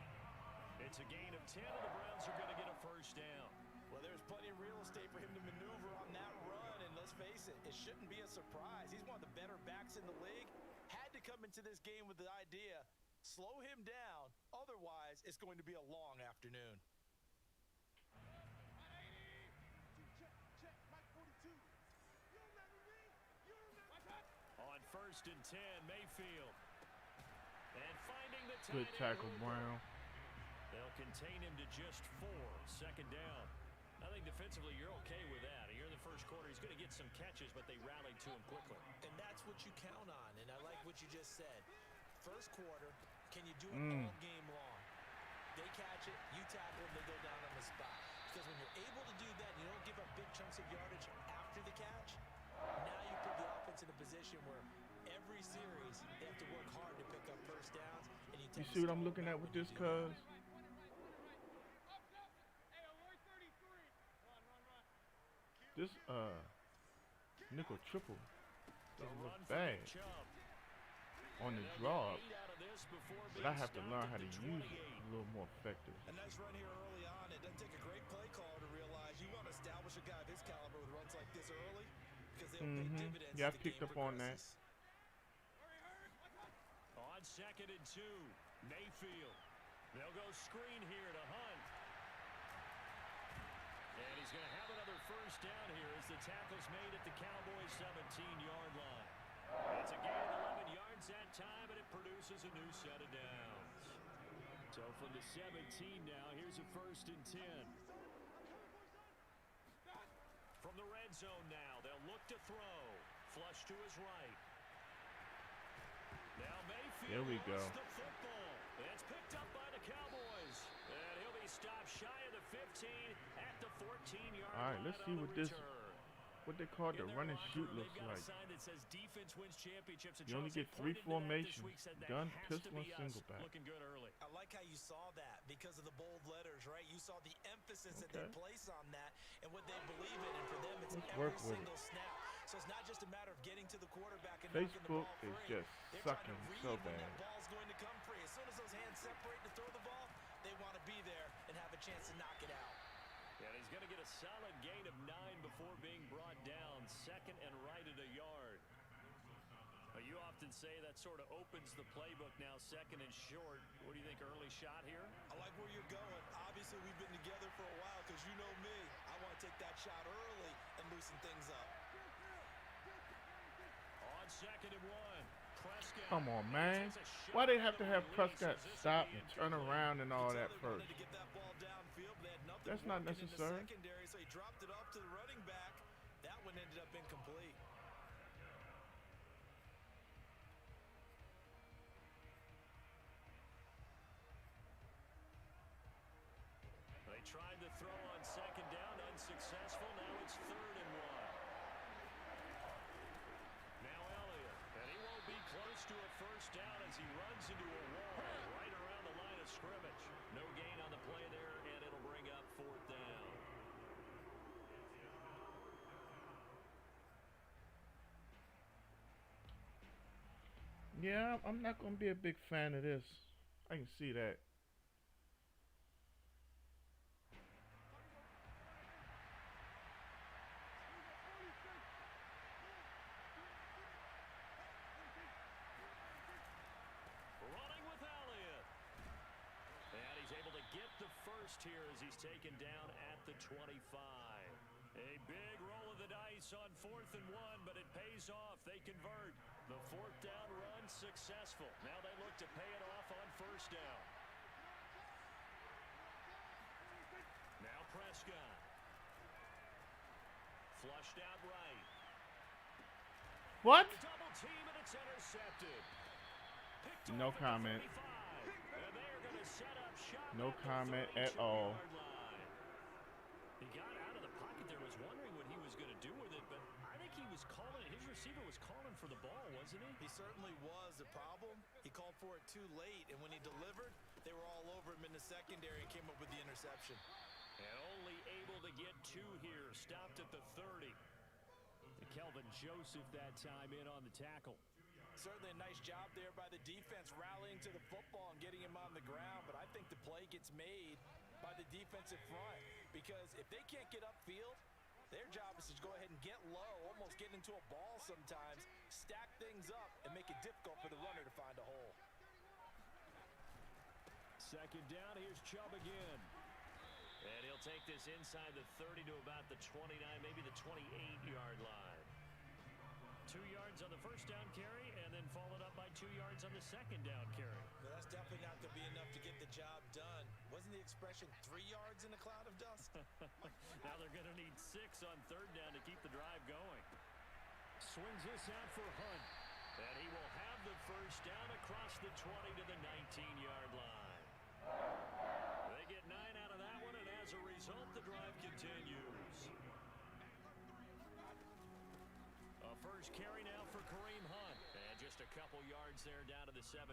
It's a gain of 10, and the Browns are going to get a first down. Well, there's plenty of real estate for him to maneuver on that run, and let's face it, it shouldn't be a surprise. He's one of the better backs in the league. Had to come into this game with the idea, slow him down, Otherwise, it's going to be a long afternoon. On 1st and 10, Mayfield. And finding the Good tight end tackle, Hooper. Brown. They'll contain him to just 4. 2nd down. I think defensively you're okay with that. Here in the first quarter, he's going to get some catches, but they rallied to him quickly. And that's what you count on, and I like what you just said. First quarter, can you do it all game long? They catch it, you tackle them, they go down on the spot. Because when you're able to do that, you don't give up big chunks of yardage after the catch, now you put the offense in a position where every series they have to work hard to pick up first downs. And You see what I'm looking at with this, cuz? This nickel triple doesn't look bad on the draw, but I have to learn how to use it a little more effective. A nice run here early on. It doesn't take a great play caller to realize you want to establish a guy of his caliber with runs like this early because they'll pay dividends. Yeah, I picked up on that. On 2nd and 2, Mayfield. They'll go screen here to Hunt. And he's going to have another first down here as the tackle's made at the Cowboys' 17-yard line. It's a gain of 11 yards that time, and it produces a new set of downs. So from the 17 now, here's a 1st and 10. From the red zone now, they'll look to throw. Flush to his right. Now Mayfield There we go. wants the football. It's picked up by the Cowboys. And he'll be stopped shy of the 15 at the 14-yard line. All right, let's see what they call the run and shoot looks like. You only get 3 formations: gun, pistol, and single back. Looking good early. I like how you saw that because of the bold letters, right? You saw the emphasis that they place on that and what they believe in, and for them, it's every single snap. So it's not just a matter of getting to the quarterback and Facebook knocking the ball is free. just They're sucking trying to so read when bad. that ball's going to come free. As soon as those hands separate to throw the ball, they want to be there and have a chance to knock it out. And he's going to get a solid gain of 9 before being brought down. 2nd and right at a yard. You often say that sort of opens the playbook now, 2nd and short. What do you think, early shot here? I like where you're going. Obviously, we've been together for a while because you know me. I want to take that shot early and loosen things up. On 2nd and 1, Prescott. Come on, man. Why they have to have Prescott stop and turn around and all that first? That's not necessary. So he dropped it off to the running back. That one ended up incomplete. They tried to throw on 2nd down, unsuccessful. Now it's 3rd and 1. Now Elliott, and he won't be close to a first down as he runs into a wall right around the line of scrimmage. No gain on the play there, and it'll bring up 4th down. Yeah, I'm not going to be a big fan of this. I can see that. Running with Elliott. And he's able to get the first here as he's taken down at the 25. A big roll of the dice on 4th and 1, but it pays off. They convert. The 4th down run successful. Now they look to pay it off on 1st down. Now Prescott. Flushed out right. What? Double team, and it's intercepted. Picked No off at the comment. 35. And they are going to set up shop No at the comment at all. 32-yard line. He got out of the pocket there, was wondering what he was going to do with it, but I think he was calling, his receiver was calling for the ball, wasn't he? He certainly was. The problem, he called for it too late, and when he delivered, they were all over him in the secondary and came up with the interception. And only able to get 2 here, stopped at the 30. And Kelvin Joseph that time in on the tackle. Certainly a nice job there by the defense rallying to the football and getting him on the ground, but I think the play gets made by the defensive front because if they can't get upfield, their job is to go ahead and get low, almost get into a ball sometimes, stack things up, and make it difficult for the runner to find a hole. Second down, here's Chubb again. And he'll take this inside the 30 to about the 29, maybe the 28-yard line. 2 yards on the first down carry, and then followed up by 2 yards on the second down carry. Well, that's definitely not going to be enough to get the job done. Wasn't the expression 3 yards in a cloud of dust? Now they're going to need 6 on third down to keep the drive going. Swings this out for Hunt. And he will have the first down across the 20 to the 19-yard line. They get 9 out of that one, and as a result, the drive continues. A first carry now for Kareem Hunt. And just a couple yards there down to the 17.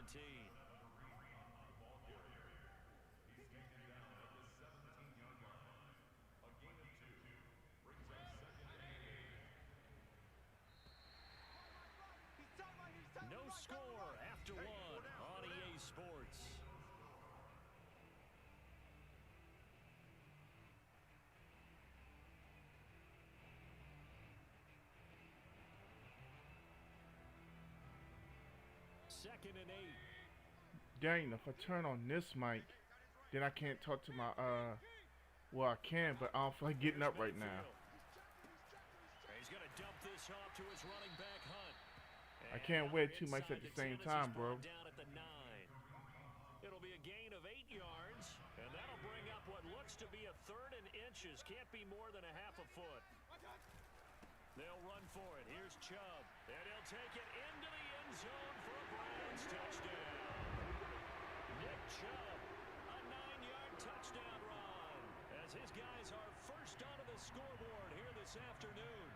No score after one on EA Sports. Second and 8. Dang, if I turn on this mic, then I can't talk to my, well, I can, but I don't feel like getting up right now. He's going to dump this off to his running back, Hunt. I can't wear 2 mics at the same time, bro. Down at the 9. It'll be a gain of 8 yards, and that'll bring up what looks to be a third and inches. Can't be more than a half a foot. They'll run for it. Here's Chubb, and he'll take it into the end zone for a Browns touchdown. Nick Chubb, a 9-yard touchdown run, as his guys are first onto the scoreboard here this afternoon.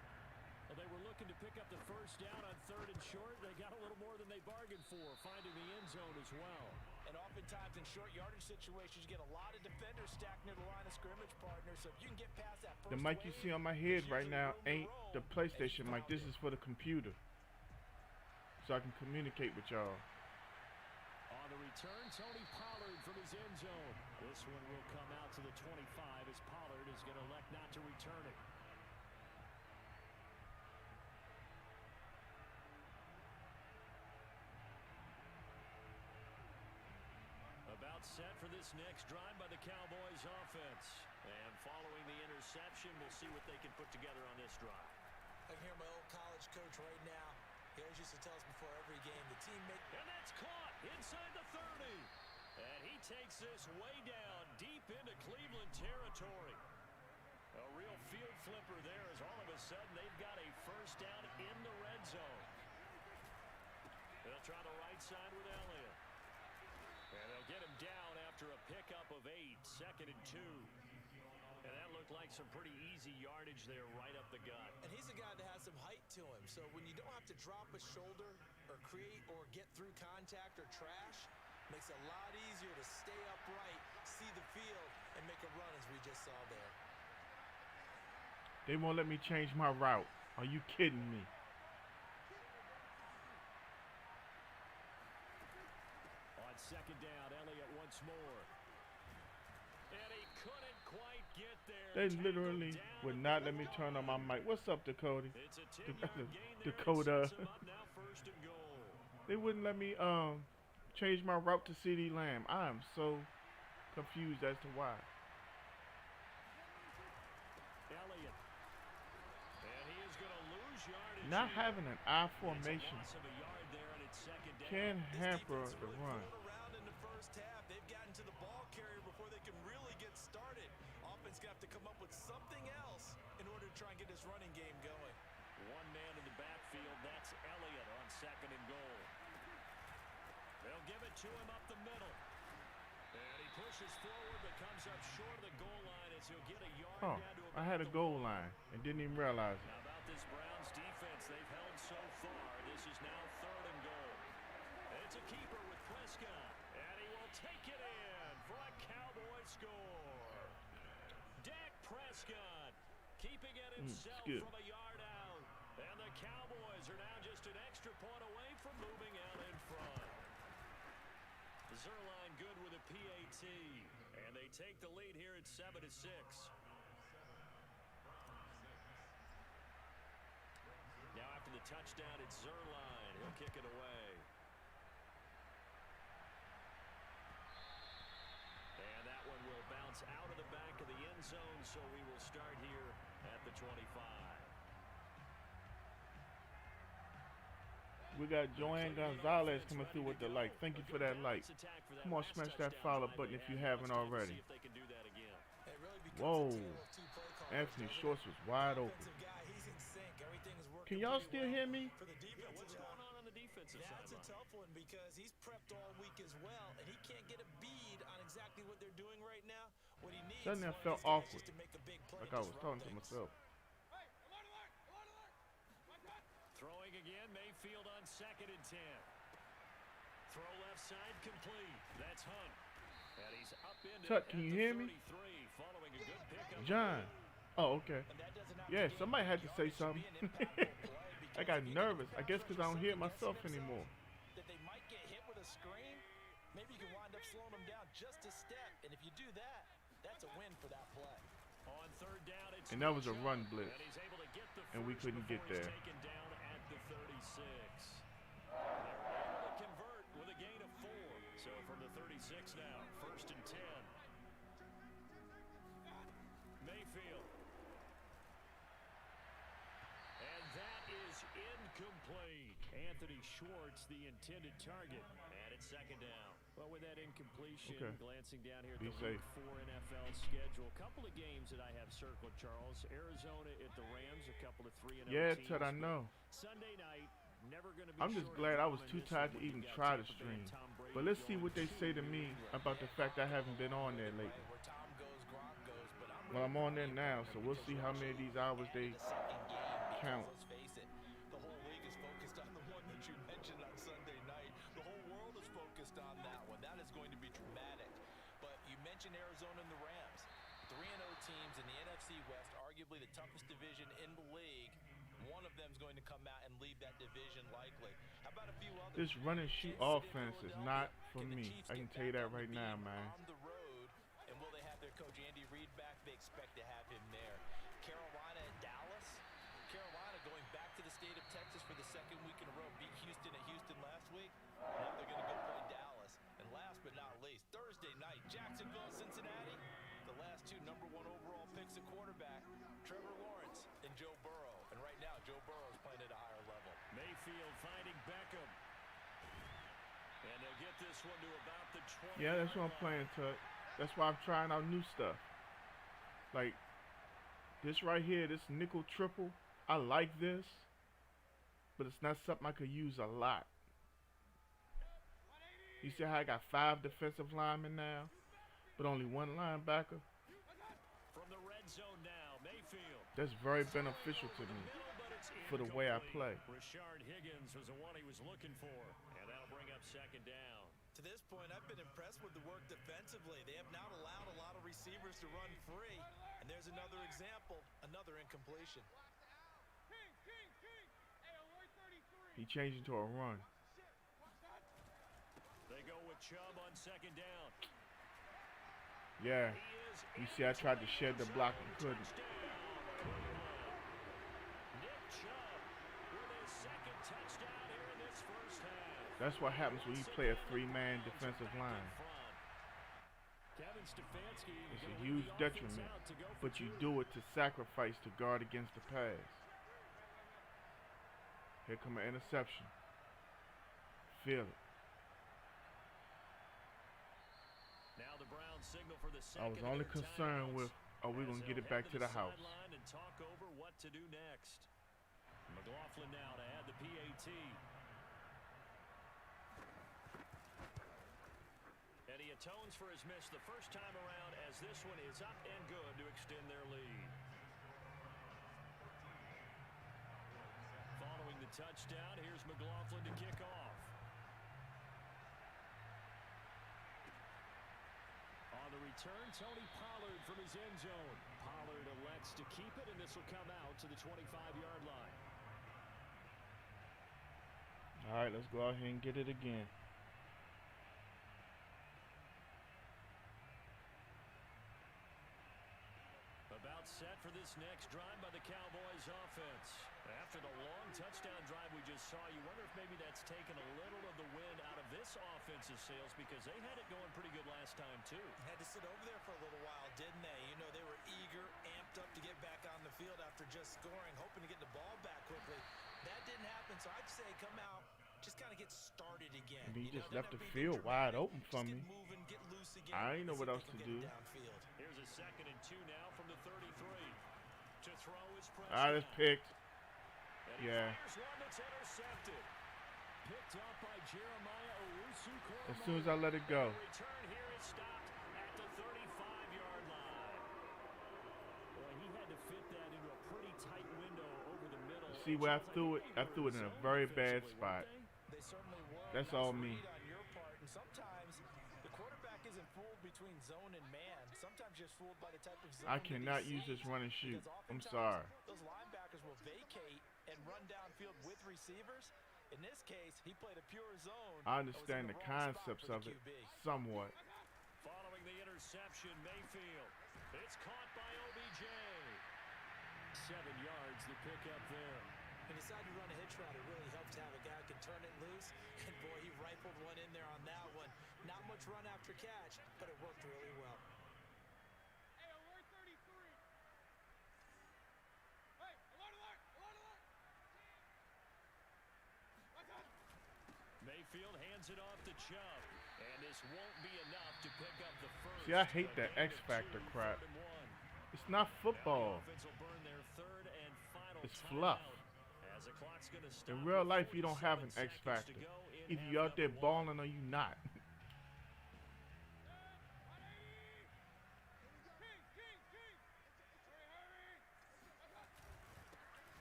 Well, they were looking to pick up the first down on third and short. They got a little more than they bargained for, finding the end zone as well. And oftentimes in short yardage situations, you get a lot of defenders stacked near the line of scrimmage, partner. So if you can get past that first The mic you see on my head right now ain't the PlayStation mic. This is for the computer, so I can communicate with y'all. On the return, Tony Pollard from his end zone. This one will come out to the 25 as Pollard is going to elect not to return it. About set for this next drive by the Cowboys offense. And following the interception, we'll see what they can put together on this drive. I can hear my old college coach right now. He always used to tell us before every game, the team make... And that's caught inside the 30. And he takes this way down, deep into Cleveland territory. A real field flipper there as all of a sudden they've got a first down in the red zone. They'll try the right side with Elliott. And they'll get him down after a pickup of 8, second and 2. And that looked like some pretty easy yardage there right up the gut. And he's a guy that has some height to him. So when you don't have to drop a shoulder or create or get through contact or trash, makes it a lot easier to stay upright, see the field, and make a run as we just saw there. They won't let me change my route. Are you kidding me? On second down, Elliott once more. And he couldn't quite get there. They literally would not let me turn on my mic. What's up, Dakota? It's a 10-yard gain there. Dakota. It sets him up now, first and goal. They wouldn't let me change my route to CD Lamb. I am so confused as to why. Elliott. And he is going to lose yardage. Not here. having an I formation It's a loss of a yard there, and it's second down. can hamper Defense the really run. thrown around in the first half. They've gotten to the ball carrier before they can really get started. Offense going to have to come up with something else in order to try and get this running game going. One man in the backfield. That's Elliott on second and goal. They'll give it to him up the middle. And he pushes forward but comes up short of the goal line as he'll get a yard Oh, down to I about had a the goal 1. line and didn't even realize it. How about this Browns defense they've held so far? This is now third and goal. It's a keeper with Prescott. And he will take it in for a Cowboy score. Dak Prescott keeping it himself good. from a yard out. And the Cowboys are now just an extra point away from moving out in front. Zerline good with a PAT. And they take the lead here at 7-6. Now after the touchdown, it's Zerline. He'll kick it away. so we will start here at the 25. We got Joanne Gonzalez coming through with the like. Thank you for that like. Come on, smash that follow button if you haven't already. Whoa. Anthony Shorts was wide open. Can y'all still hear me? What's going on the defensive side? That's a tough one because he's prepped all week as well, and he can't get a bead on exactly what they're doing right now. What he needs Suddenly I felt awkward, like I was talking to myself. Throwing again, Mayfield on 2nd and 10. Throw left side complete. That's Hunt. And he's up into Chuck, can you hear me? Following a good pickup. John. Oh, okay. Yeah, somebody had to say something. I got nervous. I guess because I don't hear myself anymore. That they might get hit with a screen. Maybe you can wind up slowing them down just a step. And if you do that, that's a win for that play. On 3rd down, it's And that was a run blitz. and he's able to get the And we first couldn't get before he's there. taken down at the 36. They're able to convert with a gain of 4. So from the 36 now, 1st and 10. Mayfield. And that is incomplete. Anthony Schwartz, the intended target. And it's 2nd down. Well, with that incompletion, Okay. glancing down here at Be the safe. Week 4 NFL schedule, a couple of games that I have circled, Charles. Arizona at the Rams, a couple of 3-0 Yeah, teams. Ted, I know. Sunday night, never going to be I'm just short glad of I was drama in too this tired one to when even you've got try to Tampa Bay stream. and Tom Brady But let's see going what they say to me about the fact I haven't been on there lately. Where Tom goes, Gronk goes, but Well, I'm on there now, so we'll see how many of these hours they count. let's face it, the whole league is focused on the one that you mentioned on Sunday night. The whole world is focused on that one. That is going to be dramatic. But you mentioned Arizona and the Rams. 3-0 teams in the NFC West, arguably the toughest division in the league. One of them is going to come out and lead that division likely. How about a few others? This run and shoot Kansas City, offense is Philadelphia. not for Can the me. Chiefs I can get tell you back that on the right now, beam man. On the road, and will they have their coach Andy Reid back? They expect to have him there. Carolina and Dallas. Carolina going back to the state of Texas for the 2nd week in a row. Beat Houston at Houston last week. Now they're going to go play Dallas. And last but not least, Thursday night, Jacksonville, Cincinnati. The last 2 #1 overall picks at quarterback, Trevor Lawrence and Joe Burrow. And right now, Joe Burrow is playing at a higher level. Mayfield finding Beckham. And they'll get this one to about the 20. Yeah, that's what I'm playing, Tut. That's why I'm trying out new stuff. Like, this right here, this nickel triple, I like this, but it's not something I could use a lot. You see how I got 5 defensive linemen now, but only 1 linebacker? From the red zone now, Mayfield. That's very beneficial to me for the way I play. Rashard Higgins was the one he was looking for, and that'll bring up 2nd down. To this point, I've been impressed with the work defensively. They have not allowed a lot of receivers to run free. And there's another example, another incompletion. He changed into a run. They go with Chubb on 2nd down. Yeah. He is You see, I tried to shed the block and couldn't. Nick Chubb with his 2nd touchdown here in this first half. That's what happens when you play a 3-man defensive line. Kevin Stefanski It's a gonna huge lead the offense detriment, out to go for but you 2. do it to sacrifice to guard against the pass. Here come an interception. Feel it. Now the Browns signal for the I was only concerned with, are we going to get it back to the house? And talk over what to do next. McLaughlin now to add the PAT. And he atones for his miss the first time around as this one is up and good to extend their lead. Following the touchdown, here's McLaughlin to kick off. On the return, Tony Pollard from his end zone. Pollard elects to keep it, and this will come out to the 25-yard line. All right, let's go out here and get it again. About set for this next drive by the Cowboys offense. After the long touchdown drive we just saw, you wonder if maybe that's taken a little of the wind out of this offensive sails because they had it going pretty good last time too. Had to sit over there for a little while, didn't they? You know, they were eager, field after just scoring, hoping to get the ball back quickly. That didn't happen, so I'd say come out, just kind of get started again. And he just Doesn't left the have to be field dramatic. wide open for Just me. get moving, get loose again. I ain't know what See if else he to can do. get it downfield. Here's a 2nd and 2 now from the 33. To throw is That's picked. And he Yeah. fires one that's intercepted. Picked up by Jeremiah Owusu-Koramoah. As soon as I let it go. The return here is stopped at the 35-yard line. Boy, he had to fit that into a pretty tight window over the middle. See where I threw it? I threw it in a very bad spot. They certainly were. That's Nice all me. read on your part, and sometimes the quarterback isn't fooled between zone and man. Sometimes you're fooled by the type of zone I that he cannot use sees, this run and shoot. because I'm oftentimes sorry. Those linebackers will vacate and run downfield with receivers. In this case, he played a pure zone. I and was in understand the wrong spot concepts for of the it QB. somewhat. Following the interception, Mayfield. It's caught by OBJ. 7 yards the pickup there. When you decide to run a hitch route, it really helps to have a guy who can turn it loose. And boy, he rifled one in there on that one. Not much run after catch, but it worked really well. Mayfield hands it off to Chubb. And this won't be enough to pick up the first. See, I hate A that gain X of Factor 2, crap. 3rd and 1. It's not Now football. the offense will burn their 3rd and final It's timeout fluff. as the clock's gonna stop In real with life, you don't have an 47 X seconds to Factor. go in Either half you out there number 1. balling or you not.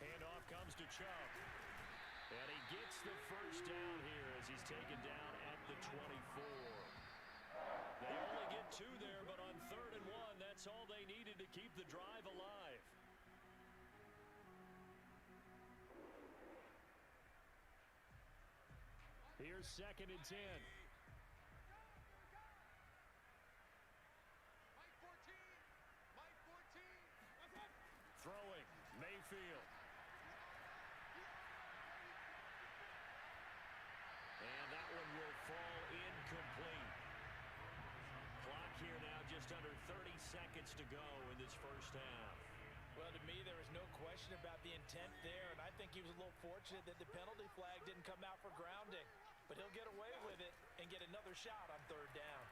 Handoff comes to Chubb. And he gets the first down here as he's taken down at the 24. They only get 2 there, but on 3rd and 1, that's all they needed to keep the drive alive. Here's 2nd and 10. Throwing, Mayfield. And that one will fall incomplete. Clock here now just under 30 seconds to go in this first half. Well, to me, there was no question about the intent there, and I think he was a little fortunate that the penalty flag didn't come out for grounding. But he'll get away with it and get another shot on 3rd down.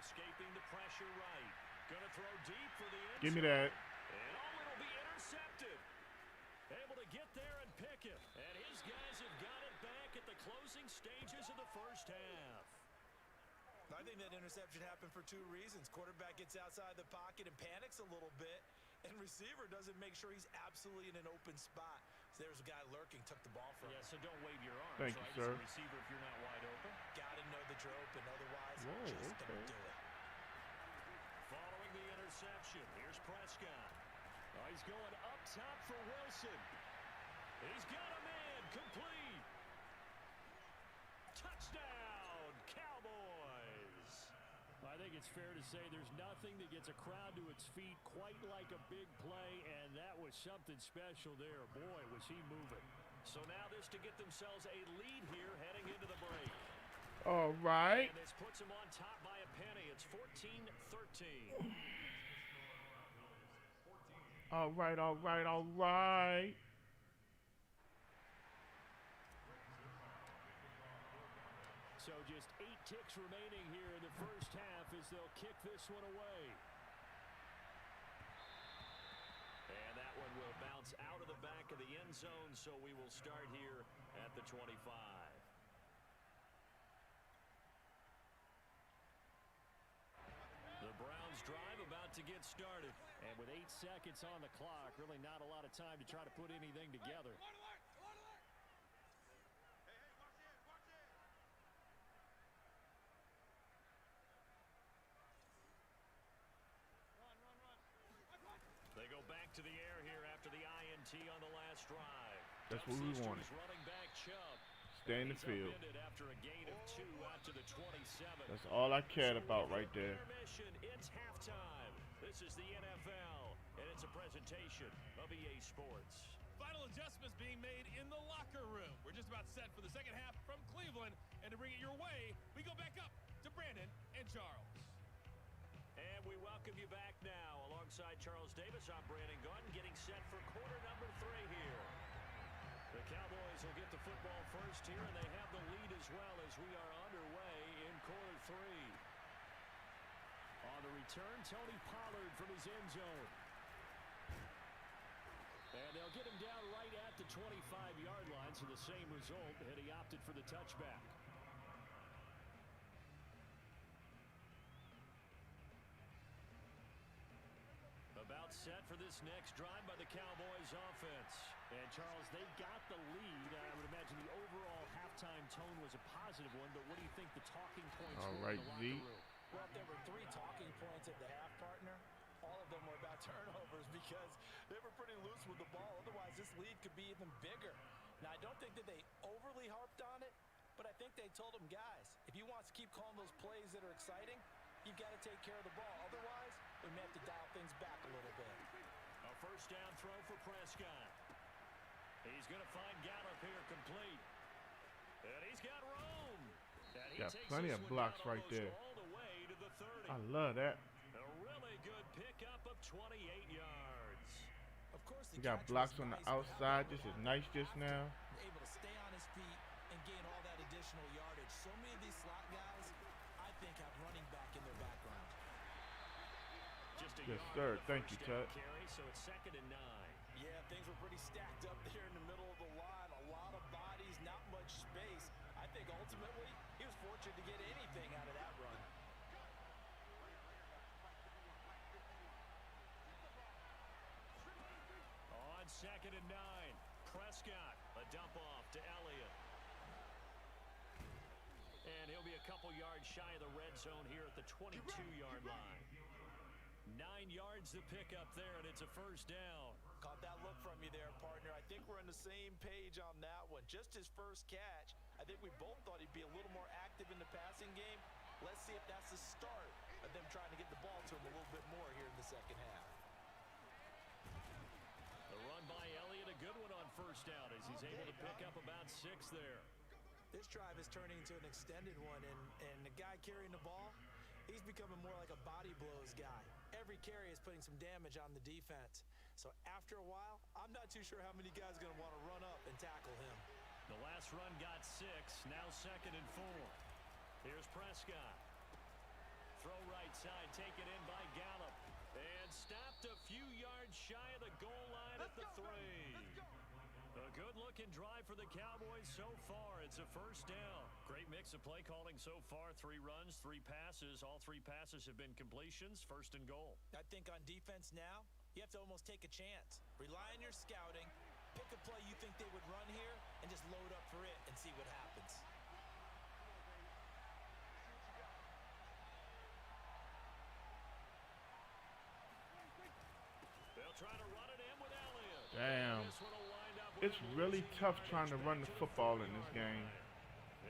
Escaping the pressure right. Gonna throw deep for the end Give me zone. that. And it'll be intercepted. Able to get there and pick it. And his guys have got it back at the closing stages of the first half. I think that interception happened for 2 reasons. Quarterback gets outside the pocket and panics a little bit, and receiver doesn't make sure he's absolutely in an open spot. So there's a guy lurking, took the ball from him. Yeah, so don't wave your arms, Thank right? you, sir. As a receiver if you're not wide open. Gotta know that you're open, otherwise Whoa, just okay. don't do it. Following the interception, here's Prescott. Oh, he's going up top for Wilson. He's got a man, complete. Touchdown, Cowboys. I think it's fair to say there's nothing that gets a crowd to its feet quite like a big play, and that was something special there. Boy, was he moving. So now this to get themselves a lead here heading into the break. All right. And this puts them on top by a penny. It's 14-13. All right, all right, all right. So just 8 ticks remaining here in the first half as they'll kick this one away. And that one will bounce out of the back of the end zone, so we will start here at the 25. The Browns drive about to get started. And with 8 seconds on the clock, really not a lot of time to try to put anything together. They go back to the air here after the INT on the last drive. That's what we wanted. Running back Chubb. Stay in the He's field. upended after a gain of 2 out to the 27. That's all I cared about right there. Intermission, it's halftime. This is the NFL, and it's a presentation of EA Sports. Final adjustments being made in the locker room. We're just about set for the second half from Cleveland. And to bring it your way, we go back up to Brandon and Charles. And we welcome welcome you back now. Alongside Charles Davis, I'm Brandon Gaudin, getting set for quarter number 3 here. The Cowboys will get the football first here, and they have the lead as well as we are underway in quarter 3. On the return, Tony Pollard from his end zone. And they'll get him down right at the 25-yard line, so the same result, and he opted for the touchback. About set for this next drive by the Cowboys offense. And Charles, they've got the lead. I would imagine the overall halftime tone was a positive one, but what do you think the talking points were in the locker room? Well, if there were 3 talking points at the half, partner, all of them were about turnovers because they were pretty loose with the ball. Otherwise, this lead could be even bigger. Now, I don't think that they overly harped on it, but I think they told them, guys, if you want to keep calling those plays that are exciting, you've got to take care of the ball. Otherwise, we may have to dial things back a little bit. A first down throw for Prescott. He's going to find Gallup here complete. And he's got room. And he got takes plenty of blocks right there. all the way to the 30. I love that. A really good pickup of 28 yards. Of course, He got blocks on the outside. This is nice just now. Able to stay on his feet and gain all that additional yardage. So many of these slot guys, I think, have running back in their background. Just a Yes, yard sir. on the Thank first you, down Tut. carry, so it's 2nd and 9. Yeah, things were pretty stacked up there in the middle of the line. A lot of bodies, not much space. I think ultimately he was fortunate to get anything out of that run. On 2nd and 9, Prescott, a dump off to Elliott. And he'll be a couple yards shy of the red zone here at the 22-yard line. 9 yards to pick up there, and it's a first down. Caught that look from you there, partner. I think we're on the same page on that one. Just his first catch. I think we both thought he'd be a little more active in the passing game. Let's see if that's the start of them trying to get the ball to him a little bit more here in the second half. The run by Elliott, a good one on first down as he's able to pick up about 6 there. This drive is turning into an extended one, and the guy carrying the ball, he's becoming more like a body blows guy. Every carry is putting some damage on the defense. So after a while, I'm not too sure how many guys are going to want to run up and tackle him. The last run got 6, now 2nd and 4. Here's Prescott. Throw right side, taken in by Gallup. And stopped a few yards shy of the goal line at the 3. A good-looking drive for the Cowboys so far. It's a first down. Great mix of play calling so far. 3 runs, 3 passes. All 3 passes have been completions. 1st and goal. I think on defense now, you have to almost take a chance. Rely on your scouting. Pick a play you think they would run here and just load up for it and see what happens. They'll try to run it in with Elliott. Damn. This one will wind up with It's a really losing tough yardage trying to run the back football in to this the game.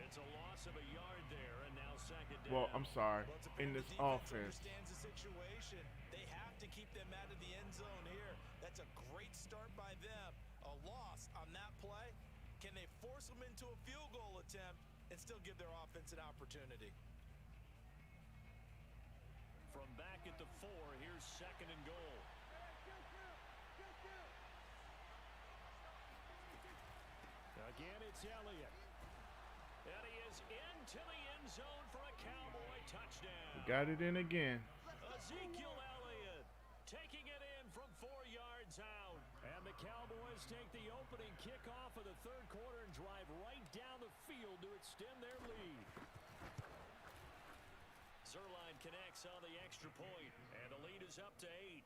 It's a loss of a yard there, and now 2nd down. Well, I'm sorry. Well, it's a In big this defense offense. understands the situation. They have to keep them out of the end zone here. That's a great start by them. A loss on that play. Can they force them into a field goal attempt and still give their offense an opportunity? From back at the 4, here's 2nd and goal. Again, it's Elliott. And he is into the end zone for a Cowboy touchdown. Got it in again. Ezekiel Elliott taking it in from 4 yards out. And the Cowboys take the opening kickoff of the 3rd quarter and drive right down the field to extend their lead. Zerline connects on the extra point, and the lead is up to 8.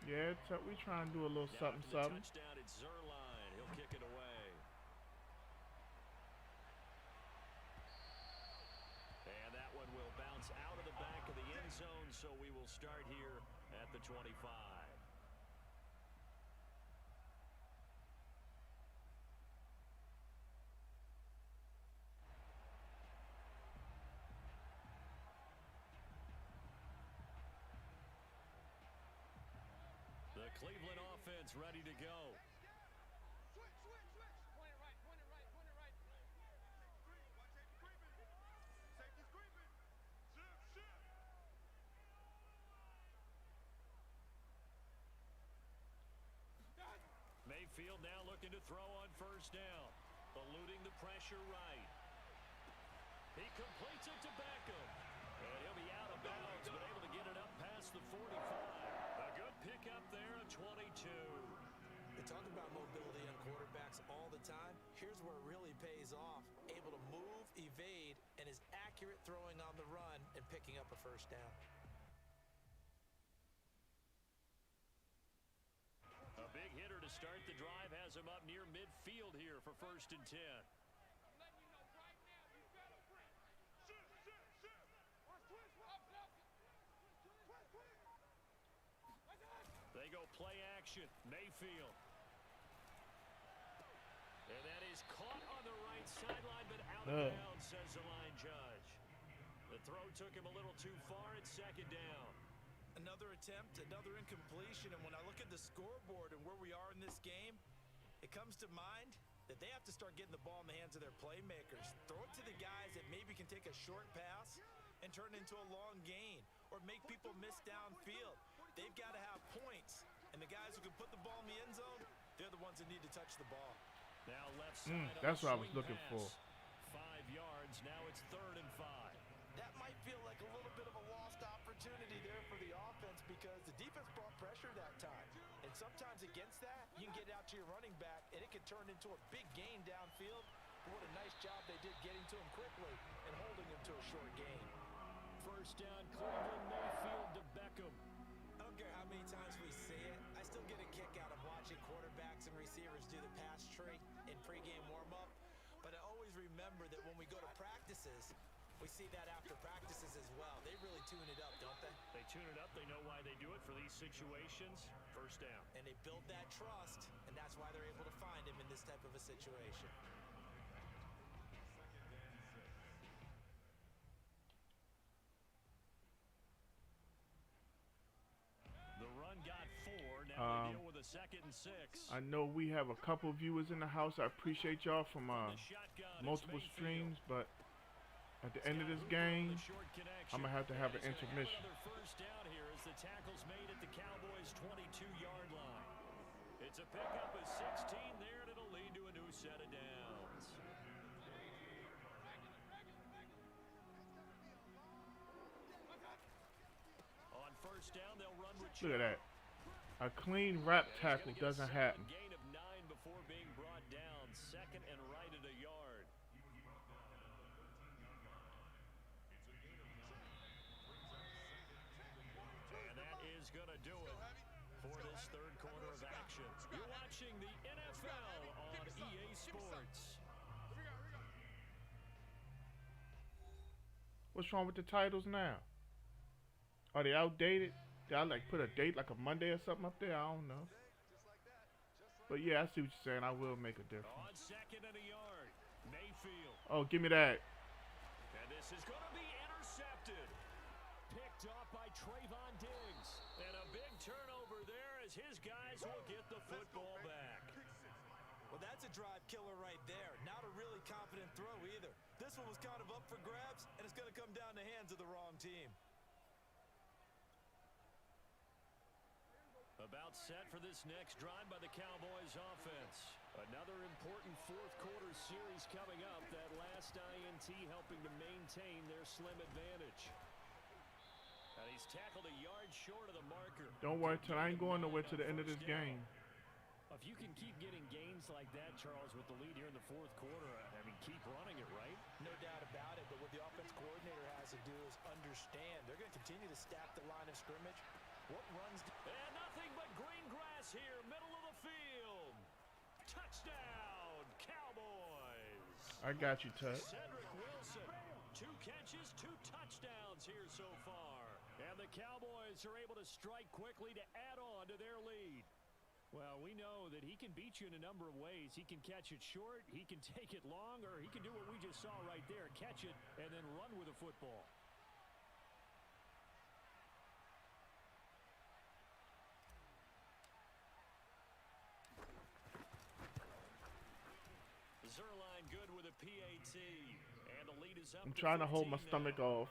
Yeah, we trying to do a little Now something, for the something. touchdown, it's Zerline. He'll kick it away. And that one will bounce out of the back of the end zone, so we will start here at the 25. The Cleveland offense ready to go. Mayfield now looking to throw on first down. Eluding the pressure right. He completes it to Beckham. And he'll be out of bounds, but able to get it up past the 45. A good pickup there, a 22. They talk about mobility on quarterbacks all the time. Here's where it really pays off. Able to move, evade, and is accurate throwing on the run and picking up a first down. A big hitter to start the drive has him up near midfield here for 1st and 10. They go play action. Mayfield. And that is caught on the right sideline, but out of bounds, says the line judge. The throw took him a little too far at 2nd down. Another attempt, another incompletion, and when I look at the scoreboard and where we are in this game, it comes to mind that they have to start getting the ball in the hands of their playmakers. Throw it to the guys that maybe can take a short pass and turn it into a long gain or make people miss downfield. They've got to have points, and the guys who can put the ball in the end zone, they're the ones that need to touch the ball. Now left side. That's what I was looking for. 5 yards. Now it's 3rd and 5. That might feel like a little bit of a lost opportunity there for the offense because the defense brought pressure that time. And sometimes against that, you can get out to your running back, and it can turn into a big gain downfield. But what a nice job they did getting to him quickly and holding him to a short gain. First down, Cleveland. Mayfield to Beckham. I don't care how many times we say it, I still get a kick out of watching quarterbacks and receivers do the pass tree in pregame warm-up. But I always remember that when we go to practices, we see that after practices as well. They really tune it up, don't they? They tune it up. They know why they do it for these situations. First down. And they build that trust, and that's why they're able to find him in this type of a situation. The run got 4. Now they deal with a 2nd and 6. I know we have a couple viewers in the house. I appreciate y'all from multiple streams, but at the end of this game, I'm going to have an intermission. First down here as the tackle's made at the Cowboys' 22-yard line. It's a pickup of 16 there, and it'll lead to a new set of downs. On first down, they'll run with Look at that. A clean wrap tackle doesn't happen. A gain of 9 before being brought down. 2nd and right at a yard. And that is going to do it for this 3rd quarter of action. You're watching the NFL on EA Sports. What's wrong with the titles now? Are they outdated? Did I put a date like a Monday or something up there? I don't know. But yeah, I see what you're saying. I will make a difference. On 2nd and a yard, Mayfield. Oh, give me that. And this is going to be intercepted. Picked off by Trayvon Diggs. And a big turnover there as his guys will get the football back. Well, that's a drive killer right there. Not a really confident throw either. This one was kind of up for grabs, and it's going to come down the hands of the wrong team. About set for this next drive by the Cowboys offense. Another important 4th quarter series coming up. That last INT helping to maintain their slim advantage. And he's tackled a yard short of the marker. Don't worry, I ain't going nowhere to the end of this game. If you can keep getting gains like that, Charles, with the lead here in the 4th quarter, I mean, keep running it, right? No doubt about it, but what the offense coordinator has to do is understand. They're going to continue to stack the line of scrimmage. What runs... And nothing but green grass here, middle of the field. Touchdown, Cowboys. I got you, Tut. Cedric Wilson, 2 catches, 2 touchdowns here so far. And the Cowboys are able to strike quickly to add on to their lead. Well, we know that he can beat you in a number of ways. He can catch it short, he can take it long, or he can do what we just saw right there, catch it and then run with the football. Zerline good with a PAT, and the lead is up. I'm trying to hold my stomach off.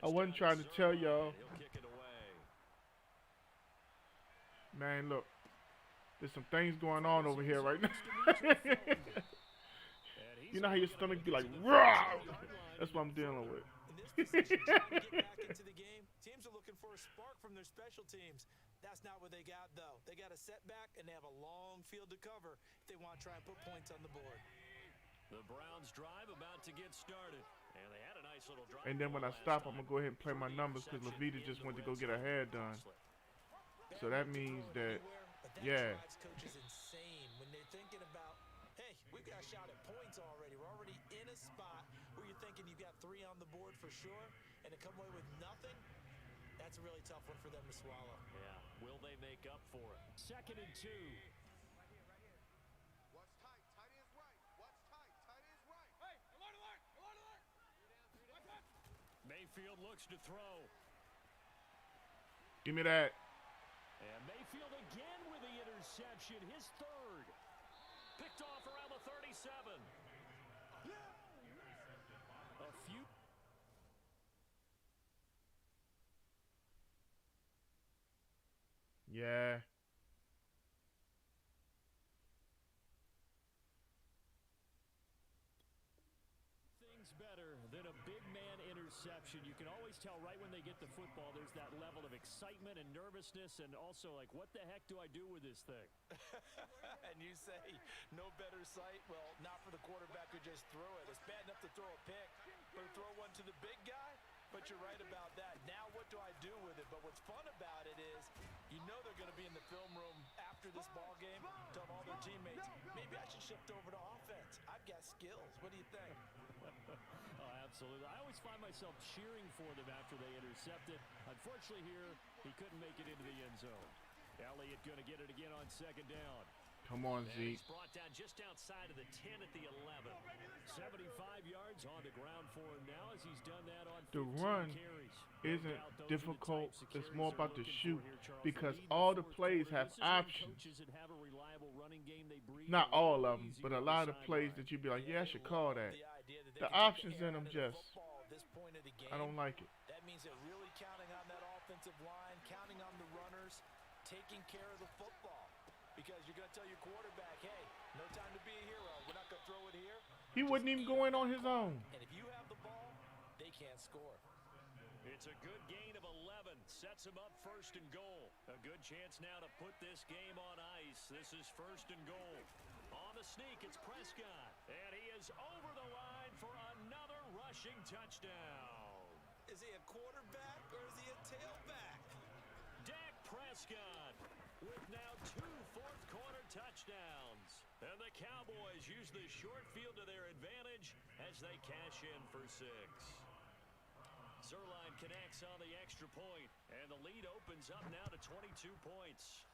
I wasn't trying to tell y'all. He'll kick it away. Man, look. There's some things going on over here right now. You know how your stomach be like, raw? That's what I'm dealing with. In this position, trying to get back into the game, teams are looking for a spark from their special teams. That's not what they got, though. They got a setback, and they have a long field to cover if they want to try and put points on the board. The Browns drive about to get started. And they had a nice little drive. And then when I stop, I'm going to go ahead and play my numbers because Levita just went to go get her hair done. So that means that, yeah. Coach is insane when they're thinking about, hey, we've got a shot at points already. We're already in a spot where you're thinking you've got 3 on the board for sure, and to come away with nothing, that's a really tough one for them to swallow. Yeah, will they make up for it? 2nd and 2. Watch tight, tight ends right. Watch tight, tight ends right. Hey, alert! Mayfield looks to throw. Give me that. And Mayfield again with the interception, his 3rd. Picked off around the 37. A few. Yeah. Things better than a big man interception. You can always tell right when they get the football, there's that level of excitement and nervousness, and also like, what the heck do I do with this thing? And you say, no better sight? Well, not for the quarterback who just threw it. It's bad enough to throw a pick, but to throw one to the big guy? But you're right about that. Now what do I do with it? But what's fun about it is, you know they're going to be in the film room after this ball game, telling all their teammates, maybe I should shift over to offense. I've got skills. What do you think? Oh, absolutely. I always find myself cheering for them after they intercept it. Unfortunately here, he couldn't make it into the end zone. Elliott going to get it again on 2nd down. Come on, And Zeke. he's brought down just outside of the 10 at the 11. 75 yards on the ground for him now as he's done that on 15 The run carries. isn't difficult. It's more about the shoot because all the plays have options. Not all of them, but a lot of plays that you'd be like, yeah, I should call that. The options in them just, I don't like it. That means they're really counting on that offensive line, counting on the runners, taking care of the football. Because you're going to tell your quarterback, hey, no time to be a hero. We're not going to throw it here. He wouldn't even go in on his own. And if you have the ball, they can't score. It's a good gain of 11. Sets him up 1st and goal. A good chance now to put this game on ice. This is 1st and goal. On the sneak, it's Prescott. And he is over the line for another rushing touchdown. Is he a quarterback or is he a tailback? Dak Prescott with now 2 fourth-quarter touchdowns. And the Cowboys use the short field to their advantage as they cash in for 6. Zerline connects on the extra point, and the lead opens up now to 22 points.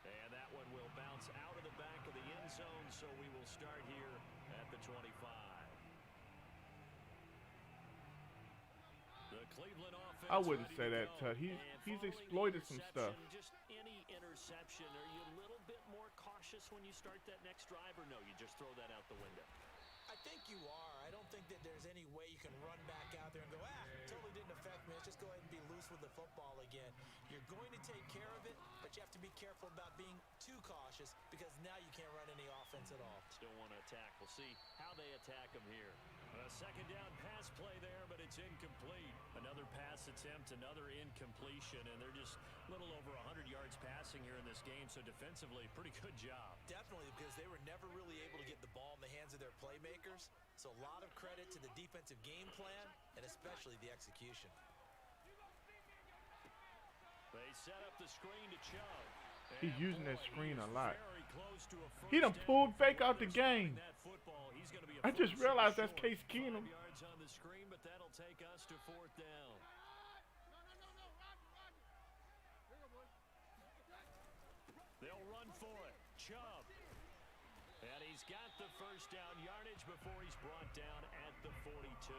And that one will bounce out of the back of the end zone, so we will start here at the 25. The Cleveland offense. I wouldn't say that, Tut. He's exploited some stuff. Just any interception, are you a little bit more cautious when you start that next drive, or no, you just throw that out the window? I think you are. I don't think that there's any way you can run back out there and go, totally didn't affect me. Let's just go ahead and be loose with the football again. You're going to take care of it, but you have to be careful about being too cautious because now you can't run any offense at all. Still want to attack. We'll see how they attack him here. A 2nd down pass play there, but it's incomplete. Another pass attempt, another incompletion, and they're just a little over 100 yards passing here in this game, so defensively, pretty good job. Definitely, because they were never really able to get the ball in the hands of their playmakers. So a lot of credit to the defensive game plan and especially the execution. They set up the screen to Chubb. He's using that screen a lot. He done pulled fake out the game. I just realized that's Case Keenum. Yards on the screen, but that'll take us to 4th down. They'll run for it. Chubb. And he's got the 1st down yardage before he's brought down at the 42.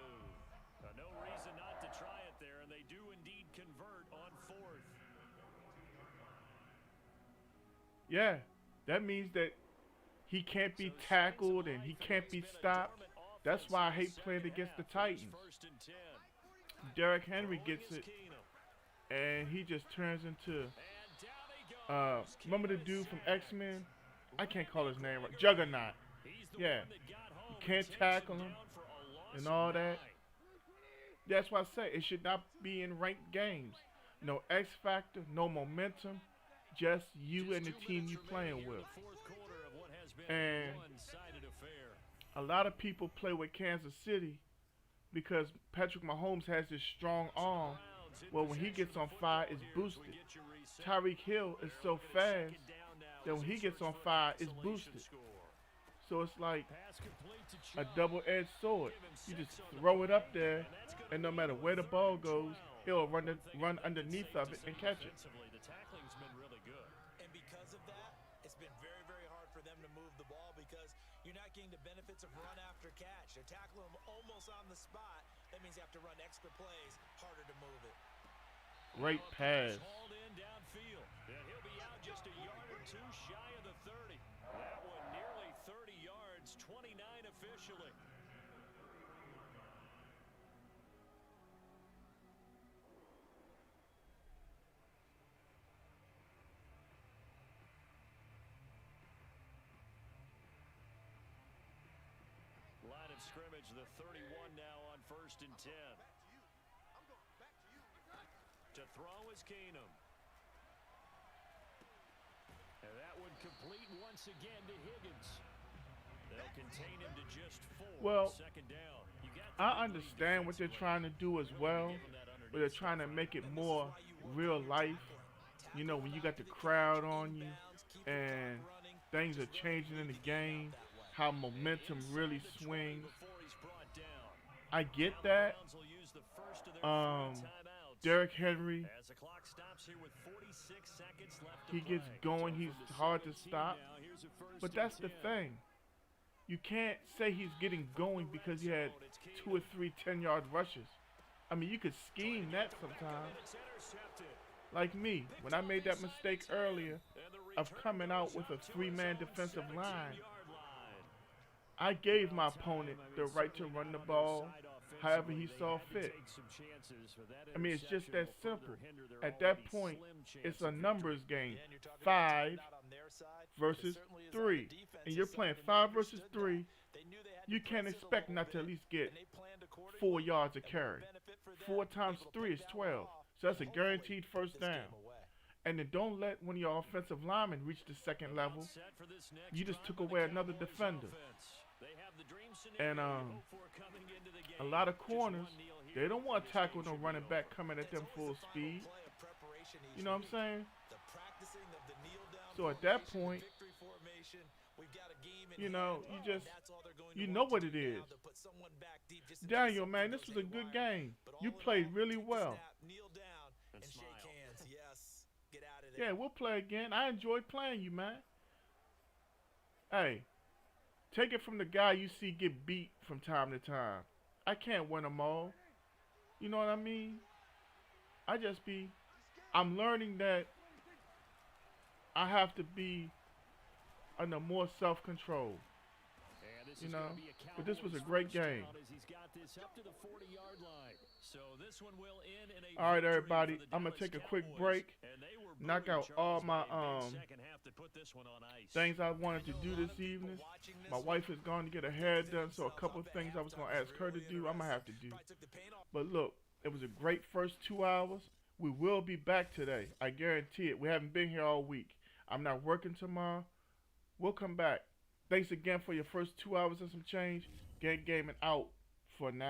No reason not to try it there, and they do indeed convert on 4th. Yeah, that means that he can't be tackled and he can't be stopped. That's why I hate playing against the Titans. Derrick Henry gets it, and he just turns into And down he goes. remember the dude from X-Men? I can't call his name right. Juggernaut. He's the Yeah. one that got home You can't and takes tackle him down for a loss and of all that. 9. That's why I say it should not be in ranked games. No X factor, no momentum, just you and the team you playing with. And a lot of people play with Kansas City because Patrick Mahomes has this strong arm. Well, when he gets on fire, it's boosted. Tyreek Hill is so fast that when he gets on fire, it's boosted. So it's like a double-edged sword. You just throw it up there, and no matter where the ball goes, he'll run underneath of it and catch it. The tackling's been really good. And because of that, it's been very, very hard for them to move the ball because you're not getting the benefits of run after catch. They're tackling them almost on the spot. That means you have to run extra plays, harder to move it. Great pass. Hauled in downfield. And he'll be out just a yard or two shy of the 30. That one nearly 30 yards, 29 officially. Line of scrimmage, the 31 now on 1st and 10. I'm going back to you. To throw is Keenum. And that would complete once again to Higgins. They'll contain him to just 4. Well, Second down. You got I understand what they're trying to do as well, but they're trying to make it more real life. You know, when you got the crowd on you and things are changing in the game, how momentum really swings. I get that. Derrick Henry, As the clock stops here with 46 seconds left to he gets play. going. He's hard to stop. Now, here's a first But and that's the 10. thing. You can't say he's getting going because he had 2 or 3 10-yard rushes. I mean, you could scheme that sometimes. It's intercepted. Like me, when I made that mistake earlier of coming out with a 3-man defensive line, I gave my opponent the right to run the ball however he saw fit. I mean, it's just that simple. At that point, it's a numbers game. 5 versus 3. And you're playing 5 versus 3. You can't expect not to at least get 4 yards a carry. 4 times 3 is 12. So that's a guaranteed first down. And then don't let one of your offensive linemen reach the second level. You just took away another defender. And a lot of corners, they don't want to tackle no running back coming at them full speed. You know what I'm saying? So at that point, you know, you know what it is. Daniel, man, this was a good game. You played really well. Yeah, we'll play again. I enjoyed playing you, man. Hey, take it from the guy you see get beat from time to time. I can't win them all. You know what I mean? I'm learning that I have to be under more self-control. You know, but this was a great game. All right, everybody, I'm gonna take a quick break, knock out all my things I wanted to do this evening. My wife is going to get her hair done, so a couple of things I was gonna ask her to do, I'm gonna have to do. But look, it was a great first 2 hours. We will be back today, I guarantee it. We haven't been here all week. I'm not working tomorrow. We'll come back. Thanks again for your first 2 hours and some change. Gang Gaming out for now.